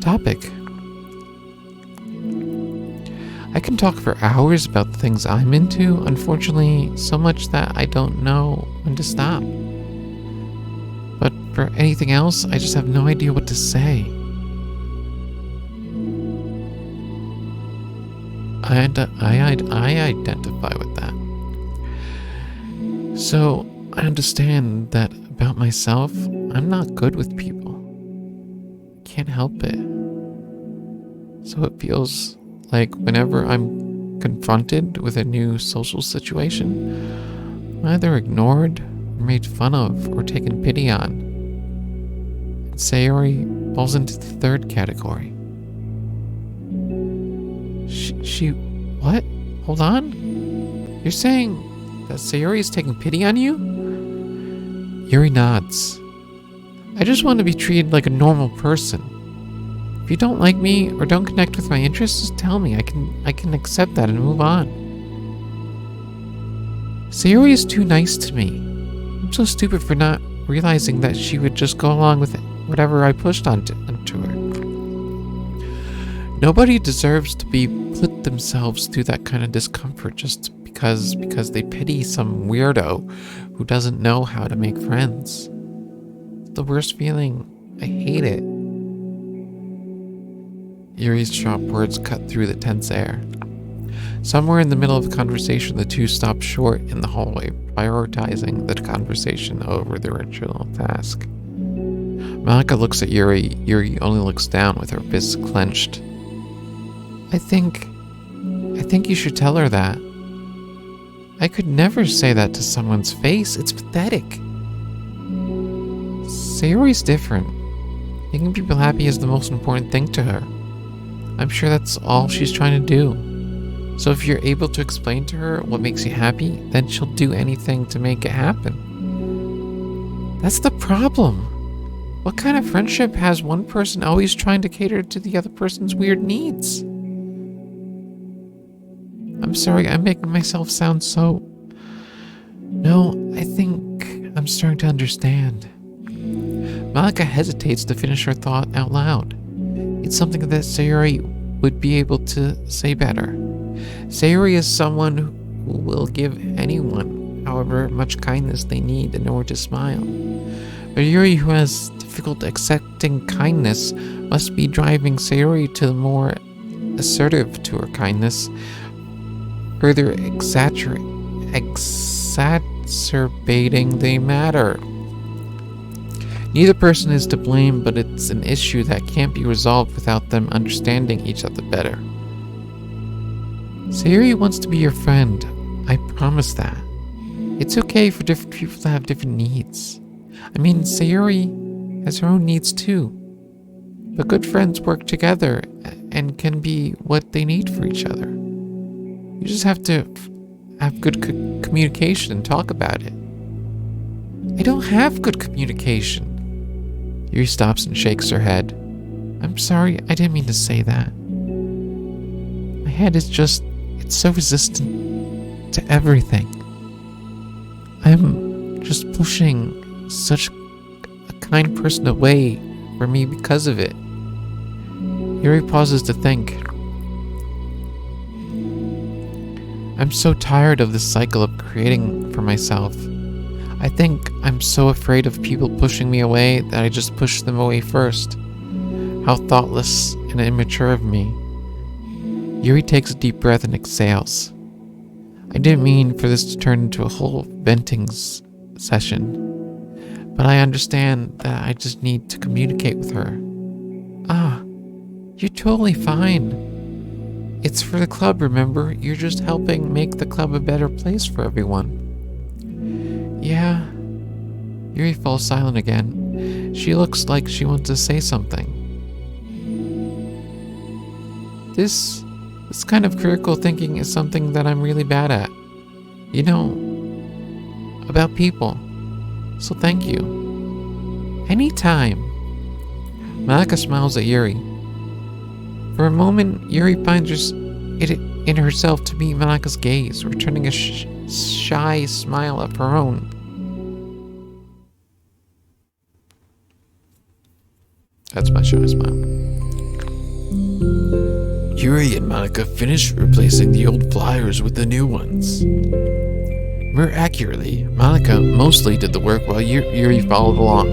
topic? I can talk for hours about the things I'm into, unfortunately, so much that I don't know when to stop. But for anything else, I just have no idea what to say. I identify with that. So I understand that about myself, I'm not good with people. Can't help it. So it feels like whenever I'm confronted with a new social situation, I'm either ignored or made fun of or taken pity on. And Sayori falls into the third category. What? Hold on? You're saying that Sayori is taking pity on you? Yuri nods. I just want to be treated like a normal person. If you don't like me or don't connect with my interests, just tell me. I can accept that and move on. Sayori is too nice to me. I'm so stupid for not realizing that she would just go along with whatever I pushed onto her. Nobody deserves to be put themselves through that kind of discomfort just because they pity some weirdo who doesn't know how to make friends. It's the worst feeling. I hate it. Yuri's sharp words cut through the tense air. Somewhere in the middle of the conversation, the two stopped short in the hallway, prioritizing the conversation over the original task. Monica looks at Yuri. Yuri only looks down with her fists clenched. I think you should tell her that. I could never say that to someone's face. It's pathetic. Sayori's different. Making people happy is the most important thing to her. I'm sure that's all she's trying to do. So if you're able to explain to her what makes you happy, then she'll do anything to make it happen. That's the problem. What kind of friendship has one person always trying to cater to the other person's weird needs? I'm sorry, I'm making myself sound so... No, I think I'm starting to understand. Malika hesitates to finish her thought out loud. It's something that Sayori would be able to say better. Sayori is someone who will give anyone however much kindness they need in order to smile. But Yuri, who has difficult accepting kindness, must be driving Sayori to the more assertive to her kindness, further exacerbating the matter. Neither person is to blame, but it's an issue that can't be resolved without them understanding each other better. Sayori wants to be your friend. I promise that. It's okay for different people to have different needs. I mean, Sayori has her own needs too. But good friends work together and can be what they need for each other. You just have to have good communication and talk about it. I don't have good communication. Yuri stops and shakes her head. I'm sorry, I didn't mean to say that. My head is just, it's so resistant to everything. I'm just pushing such a kind person away from me because of it. Yuri pauses to think. I'm so tired of this cycle of creating for myself. I think I'm so afraid of people pushing me away that I just push them away first. How thoughtless and immature of me. Yuri takes a deep breath and exhales. I didn't mean for this to turn into a whole venting session, but I understand that I just need to communicate with her. Ah, you're totally fine. It's for the club, remember? You're just helping make the club a better place for everyone. Yeah. Yuri falls silent again. She looks like she wants to say something. This kind of critical thinking is something that I'm really bad at. You know, about people. So thank you. Anytime. Monica smiles at Yuri. For a moment, Yuri finds it in herself to meet Monica's gaze, returning a shy smile of her own. That's my shy smile. Yuri and Monica finish replacing the old flyers with the new ones. More accurately, Monica mostly did the work while Yuri followed along.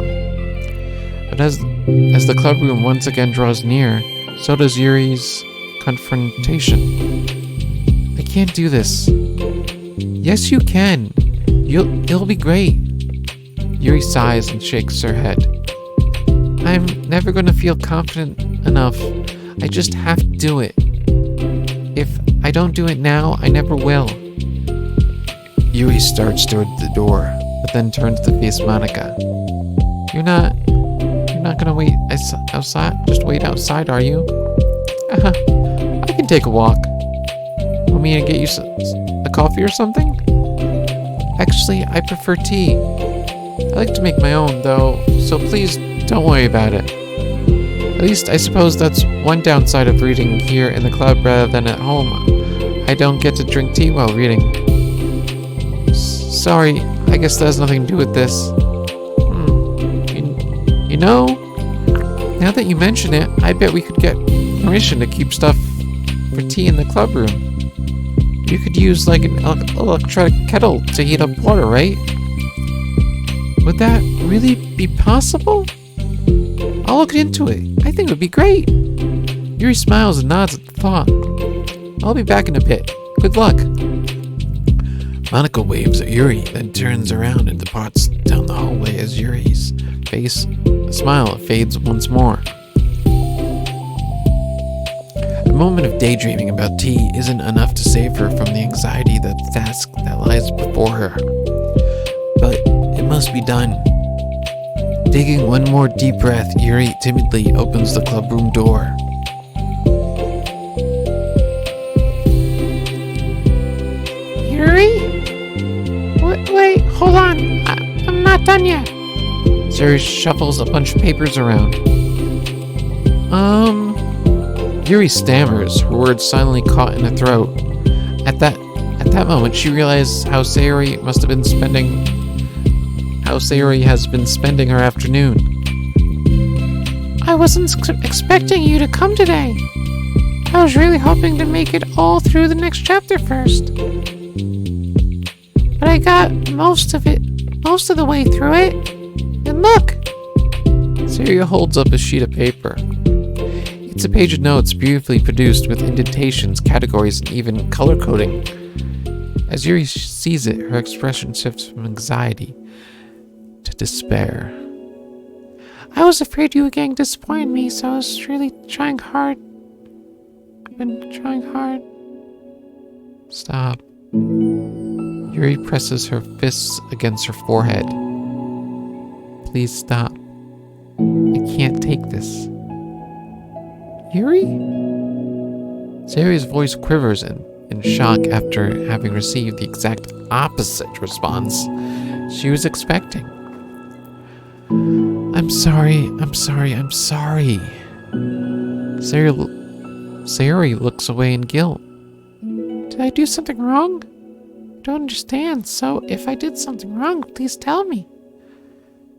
But as the club room once again draws near, so does Yuri's confrontation. I can't do this. Yes, you can. It'll be great. Yuri sighs and shakes her head. I'm never going to feel confident enough. I just have to do it. If I don't do it now, I never will. Yuri starts toward the door, But then turns to face Monica. You're not gonna wait outside? Just wait outside, are you? I can take a walk. Want me to get you a coffee or something? Actually, I prefer tea. I like to make my own, though, so please don't worry about it. At least I suppose that's one downside of reading here in the club rather than at home. I don't get to drink tea while reading. Sorry, I guess that has nothing to do with this. You know, now that you mention it, I bet we could get permission to keep stuff for tea in the club room. You could use like an electric kettle to heat up water, right? Would that really be possible? I'll look into it. I think it would be great. Yuri smiles and nods at the thought. I'll be back in a bit. Good luck. Monica waves at Yuri, then turns around and departs down the hallway as Yuri's Smile fades once more. A moment of daydreaming about tea isn't enough to save her from the anxiety of the task that lies before her. But it must be done. Taking one more deep breath, Yuri timidly opens the clubroom door. Yuri? Wait, hold on. I'm not done yet. Sari shuffles a bunch of papers around. Yuri stammers, her words silently caught in her throat. At that moment, she realized how Sayori has been spending her afternoon. I wasn't expecting you to come today. I was really hoping to make it all through the next chapter first. But I got most of the way through it. And look! Sayori holds up a sheet of paper. It's a page of notes beautifully produced with indentations, categories, and even color coding. As Yuri sees it, her expression shifts from anxiety to despair. I was afraid you were getting disappointed in me, so I was really trying hard. I've been trying hard. Stop. Yuri presses her fists against her forehead. Please stop. I can't take this. Yuri? Sayori's voice quivers in shock after having received the exact opposite response she was expecting. I'm sorry. Sayori looks away in guilt. Did I do something wrong? I don't understand, so if I did something wrong, please tell me.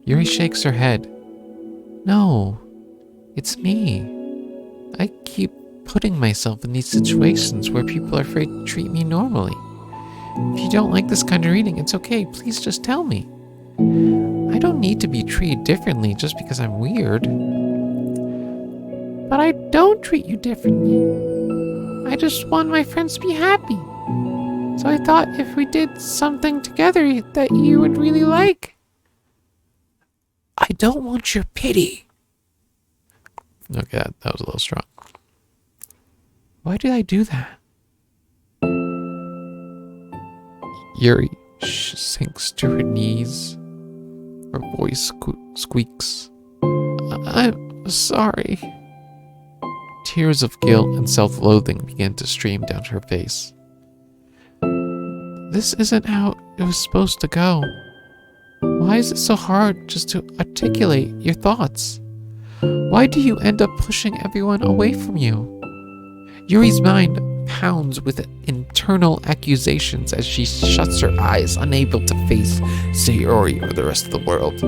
Yuri shakes her head. No, it's me. I keep putting myself in these situations where people are afraid to treat me normally. If you don't like this kind of reading, it's okay. Please just tell me. I don't need to be treated differently just because I'm weird. But I don't treat you differently. I just want my friends to be happy. So I thought if we did something together that you would really like. I don't want your pity. Okay, that was a little strong. Why did I do that? Yuri sinks to her knees. Her voice squeaks. I'm sorry. Tears of guilt and self-loathing began to stream down her face. This isn't how it was supposed to go. Why is it so hard just to articulate your thoughts? Why do you end up pushing everyone away from you? Yuri's mind pounds with internal accusations as she shuts her eyes, unable to face Sayori or the rest of the world.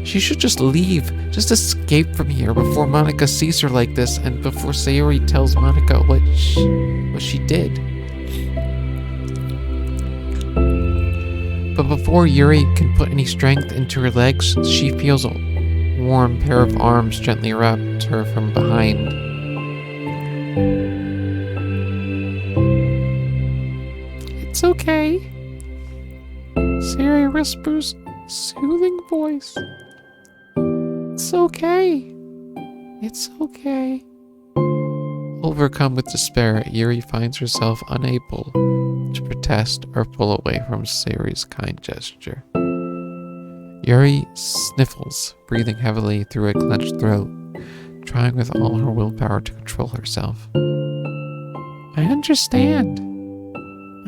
She should just leave, just escape from here before Monica sees her like this and before Sayori tells Monica what she did. But before Yuri can put any strength into her legs, she feels a warm pair of arms gently wrapped her from behind. It's okay, Sayori whispers, soothing voice. It's okay. It's okay. Overcome with despair, Yuri finds herself unable to protest or pull away from Sayori's kind gesture. Yuri sniffles, breathing heavily through a clenched throat, trying with all her willpower to control herself. I understand.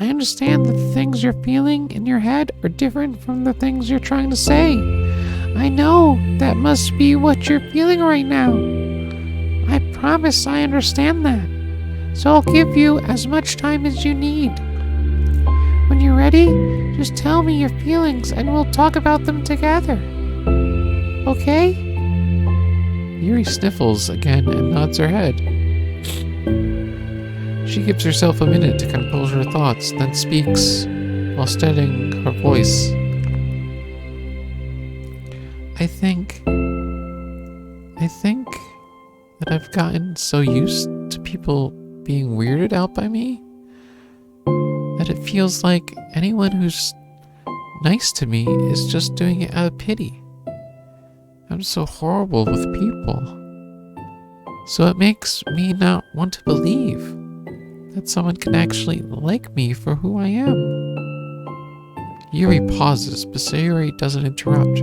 I understand that the things you're feeling in your head are different from the things you're trying to say. I know that must be what you're feeling right now. I promise I understand that. So I'll give you as much time as you need. When you're ready, just tell me your feelings and we'll talk about them together. Okay? Yuri sniffles again and nods her head. She gives herself a minute to compose her thoughts, then speaks while steadying her voice. I think that I've gotten so used to people being weirded out by me that it feels like anyone who's nice to me is just doing it out of pity. I'm so horrible with people. So it makes me not want to believe that someone can actually like me for who I am. Yuri pauses, but Sayori doesn't interrupt.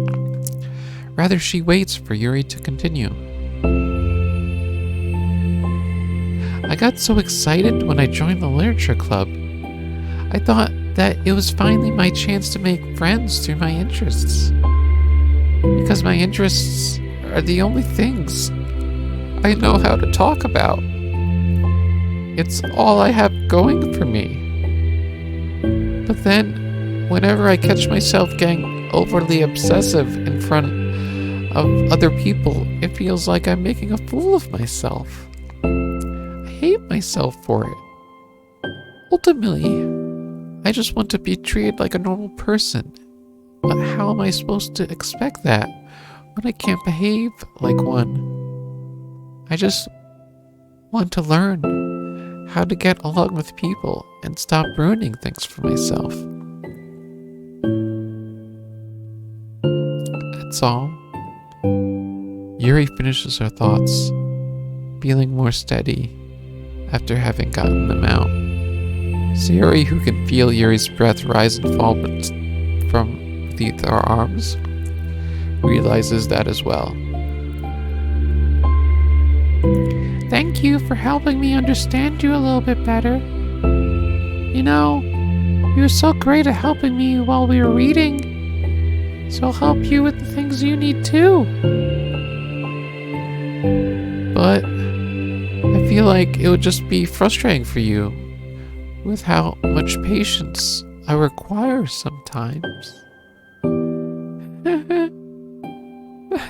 Rather, she waits for Yuri to continue. I got so excited when I joined the literature club. I thought that it was finally my chance to make friends through my interests. Because my interests are the only things I know how to talk about. It's all I have going for me. But then, whenever I catch myself getting overly obsessive in front of other people, it feels like I'm making a fool of myself. I hate myself for it. Ultimately, I just want to be treated like a normal person. But how am I supposed to expect that when I can't behave like one? I just want to learn how to get along with people and stop ruining things for myself. That's all. Yuri finishes her thoughts, feeling more steady after having gotten them out. Sayori, who can feel Yuri's breath rise and fall from beneath her arms, realizes that as well. Thank you for helping me understand you a little bit better. You know, you were so great at helping me while we were reading, so I'll help you with the things you need too. But I feel like it would just be frustrating for you with how much patience I require sometimes.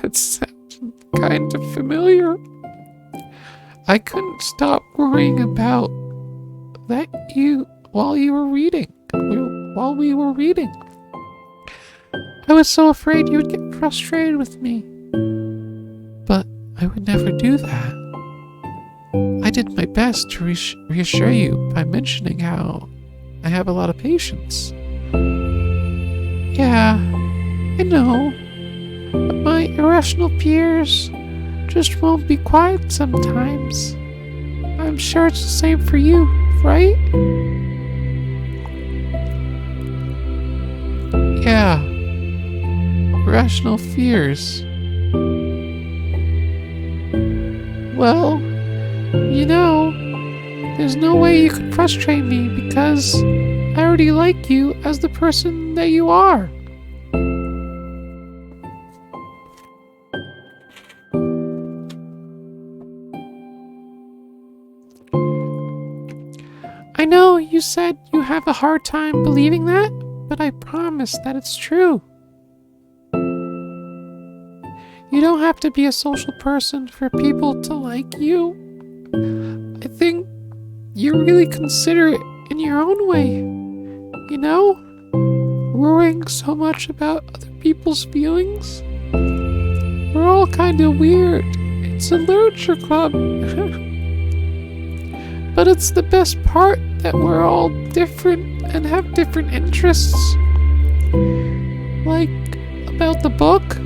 That sounds kind of familiar. I couldn't stop worrying about that while we were reading. I was so afraid you would get frustrated with me. But I would never do that. I did my best to reassure you by mentioning how I have a lot of patience. Yeah, I know. But my irrational fears just won't be quiet sometimes. I'm sure it's the same for you, right? Yeah. Irrational fears. Well, you know, there's no way you could frustrate me because I already like you as the person that you are. I know you said you have a hard time believing that, but I promise that it's true. You don't have to be a social person for people to like you. I think you're really considerate in your own way. You know? Worrying so much about other people's feelings. We're all kind of weird. It's a literature club. But it's the best part that we're all different and have different interests. Like, about the book.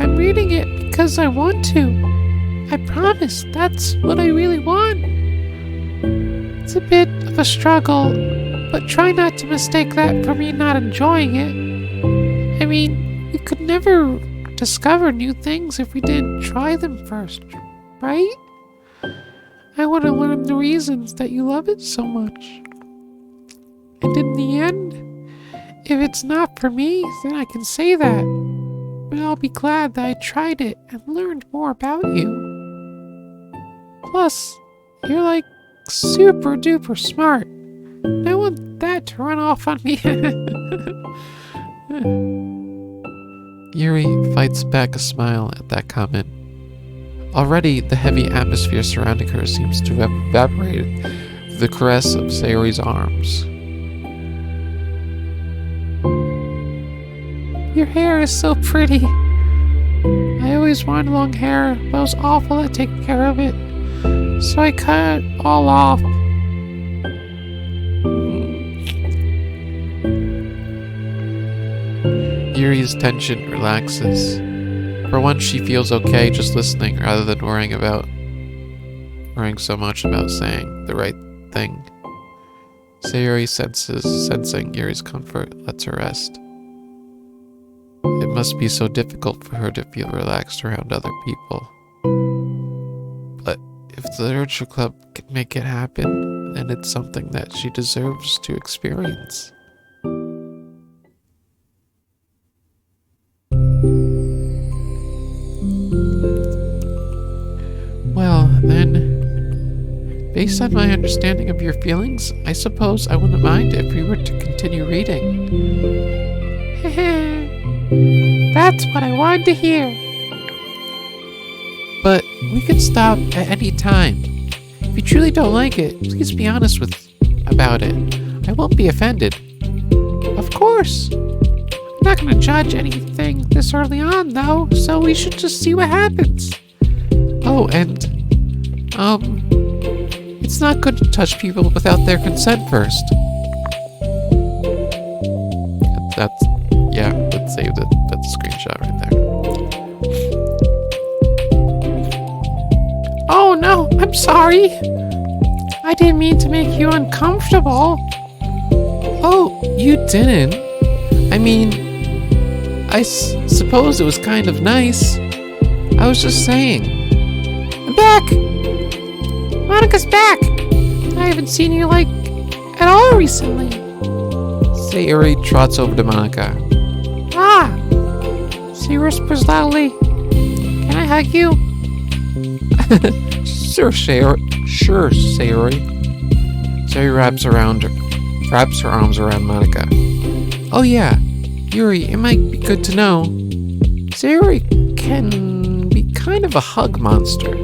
I'm reading it because I want to. I promise that's what I really want. It's a bit of a struggle, but try not to mistake that for me not enjoying it. I mean, we could never discover new things if we didn't try them first, right? I want to learn the reasons that you love it so much. And in the end, if it's not for me, then I can say that. But I'll be glad that I tried it and learned more about you. Plus, you're like super duper smart. And I want that to run off on me. Yuri fights back a smile at that comment. Already, the heavy atmosphere surrounding her seems to have evaporated with the caress of Sayori's arms. Your hair is so pretty. I always wanted long hair, but I was awful at taking care of it. So I cut it all off. Yuri's tension relaxes. For once, she feels okay just listening rather than worrying so much about saying the right thing. Sayori sensing Yuri's comfort, lets her rest. It must be so difficult for her to feel relaxed around other people. But if the literature club can make it happen, then it's something that she deserves to experience. Well, then, based on my understanding of your feelings, I suppose I wouldn't mind if we were to continue reading. That's what I wanted to hear. But we could stop at any time. If you truly don't like it, please be honest about it. I won't be offended. Of course. I'm not going to judge anything this early on, though, so we should just see what happens. Oh, and, it's not good to touch people without their consent first. Let's save that screenshot right there. Oh no, I'm sorry. I didn't mean to make you uncomfortable. Oh, you didn't? I mean, I suppose it was kind of nice. I was just saying. I'm back! Monica's back! I haven't seen you, at all recently. Sayori trots over to Monica. Ah! She whispers loudly. Can I hug you? Sure, Sayori. Sayori wraps her arms around Monica. Oh yeah, Yuri, it might be good to know. Sayori can be kind of a hug monster.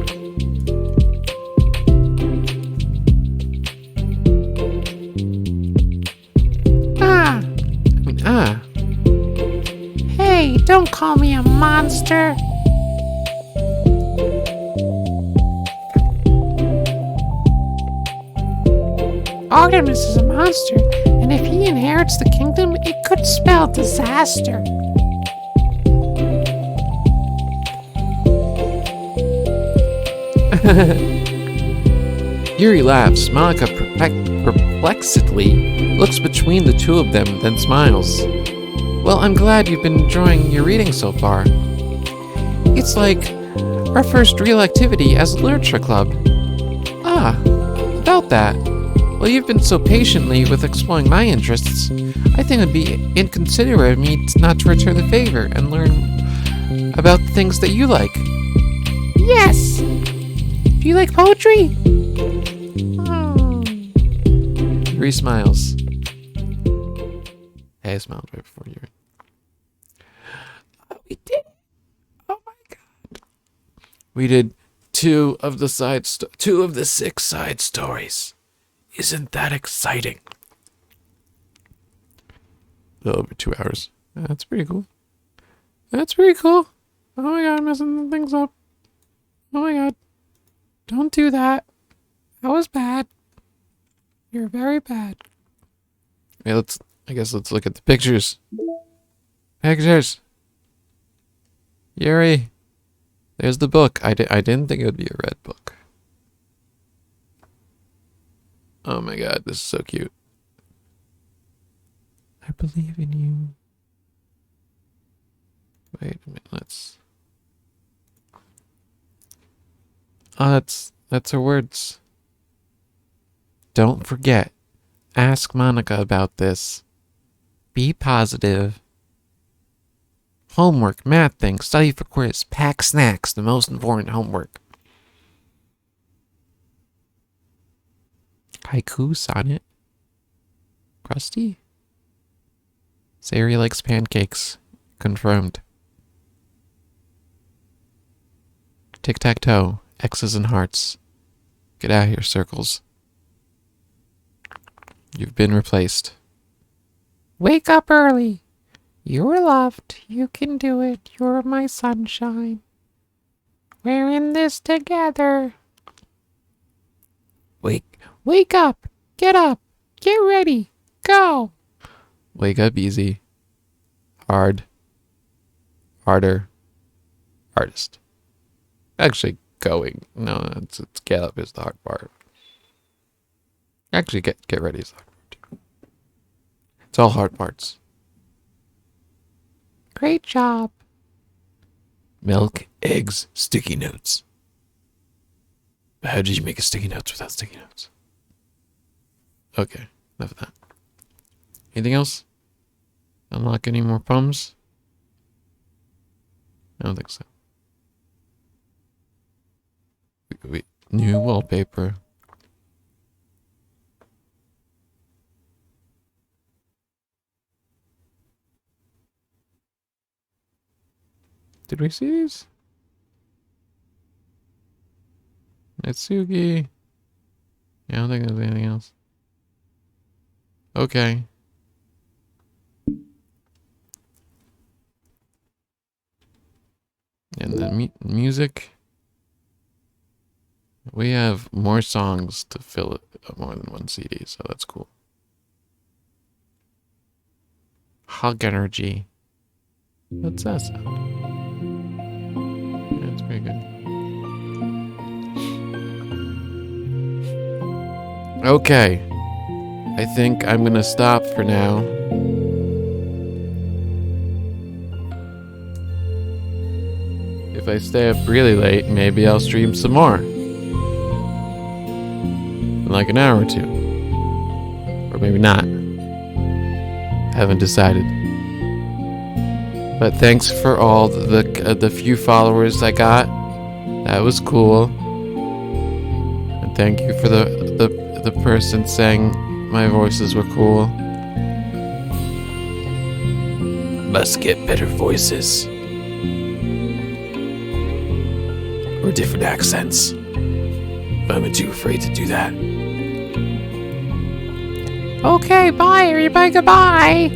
Hey, don't call me a monster. Artemis is a monster, and if he inherits the kingdom, it could spell disaster. Yuri laughs. Monica perplexedly looks between the two of them, then smiles. Well, I'm glad you've been enjoying your reading so far. It's like our first real activity as a literature club. Ah, about that. Well, Well, you've been so patiently with exploring my interests. I think it'd be inconsiderate of me not to return the favor and learn about the things that you like. Yes. Do you like poetry? Oh. 3 smiles. Hey, I smiled right before you. We did. Oh my God. We did 2 of the 6 side stories. Isn't that exciting? Over 2 hours. That's pretty cool. That's pretty cool. Oh my God, I'm messing things up. Oh my God. Don't do that. That was bad. You're very bad. Hey, let's look at the pictures. Pictures. Yuri. There's the book. I didn't think it would be a red book. Oh my God, this is so cute. I believe in you. Wait a minute, let's... Oh, that's her words. Don't forget. Ask Monica about this. Be positive. Homework, math things, study for quiz, pack snacks, the most important homework. Haiku, sonnet. Krusty? Sayori likes pancakes. Confirmed. Tic-tac-toe. X's and hearts. Get out of here, circles. You've been replaced. Wake up early. You're loved. You can do it. You're my sunshine. We're in this together. Wake up. Get up. Get ready. Go. Wake up easy. Hard. Harder. Hardest. Actually, going. No, it's get up is the hard part. Actually, get ready is the hard part too. It's all hard parts. Great job. Milk, eggs, sticky notes. But how did you make a sticky notes without sticky notes? Okay, enough of that. Anything else? Unlock any more poems? I don't think so. New wallpaper. Did we see these? Mitsugi. Yeah, I don't think there's anything else. Okay. And the music. We have more songs to fill it, more than one CD, so that's cool. Hug energy. What's that sound? Yeah, that's pretty good. Okay. I think I'm gonna stop for now. If I stay up really late, maybe I'll stream some more. In like an hour or 2. Or maybe not. Haven't decided. But thanks for all the few followers I got. That was cool. And thank you for the person saying my voices were cool. Must get better voices. Or different accents. I'm too afraid to do that. Okay, bye everybody. Goodbye.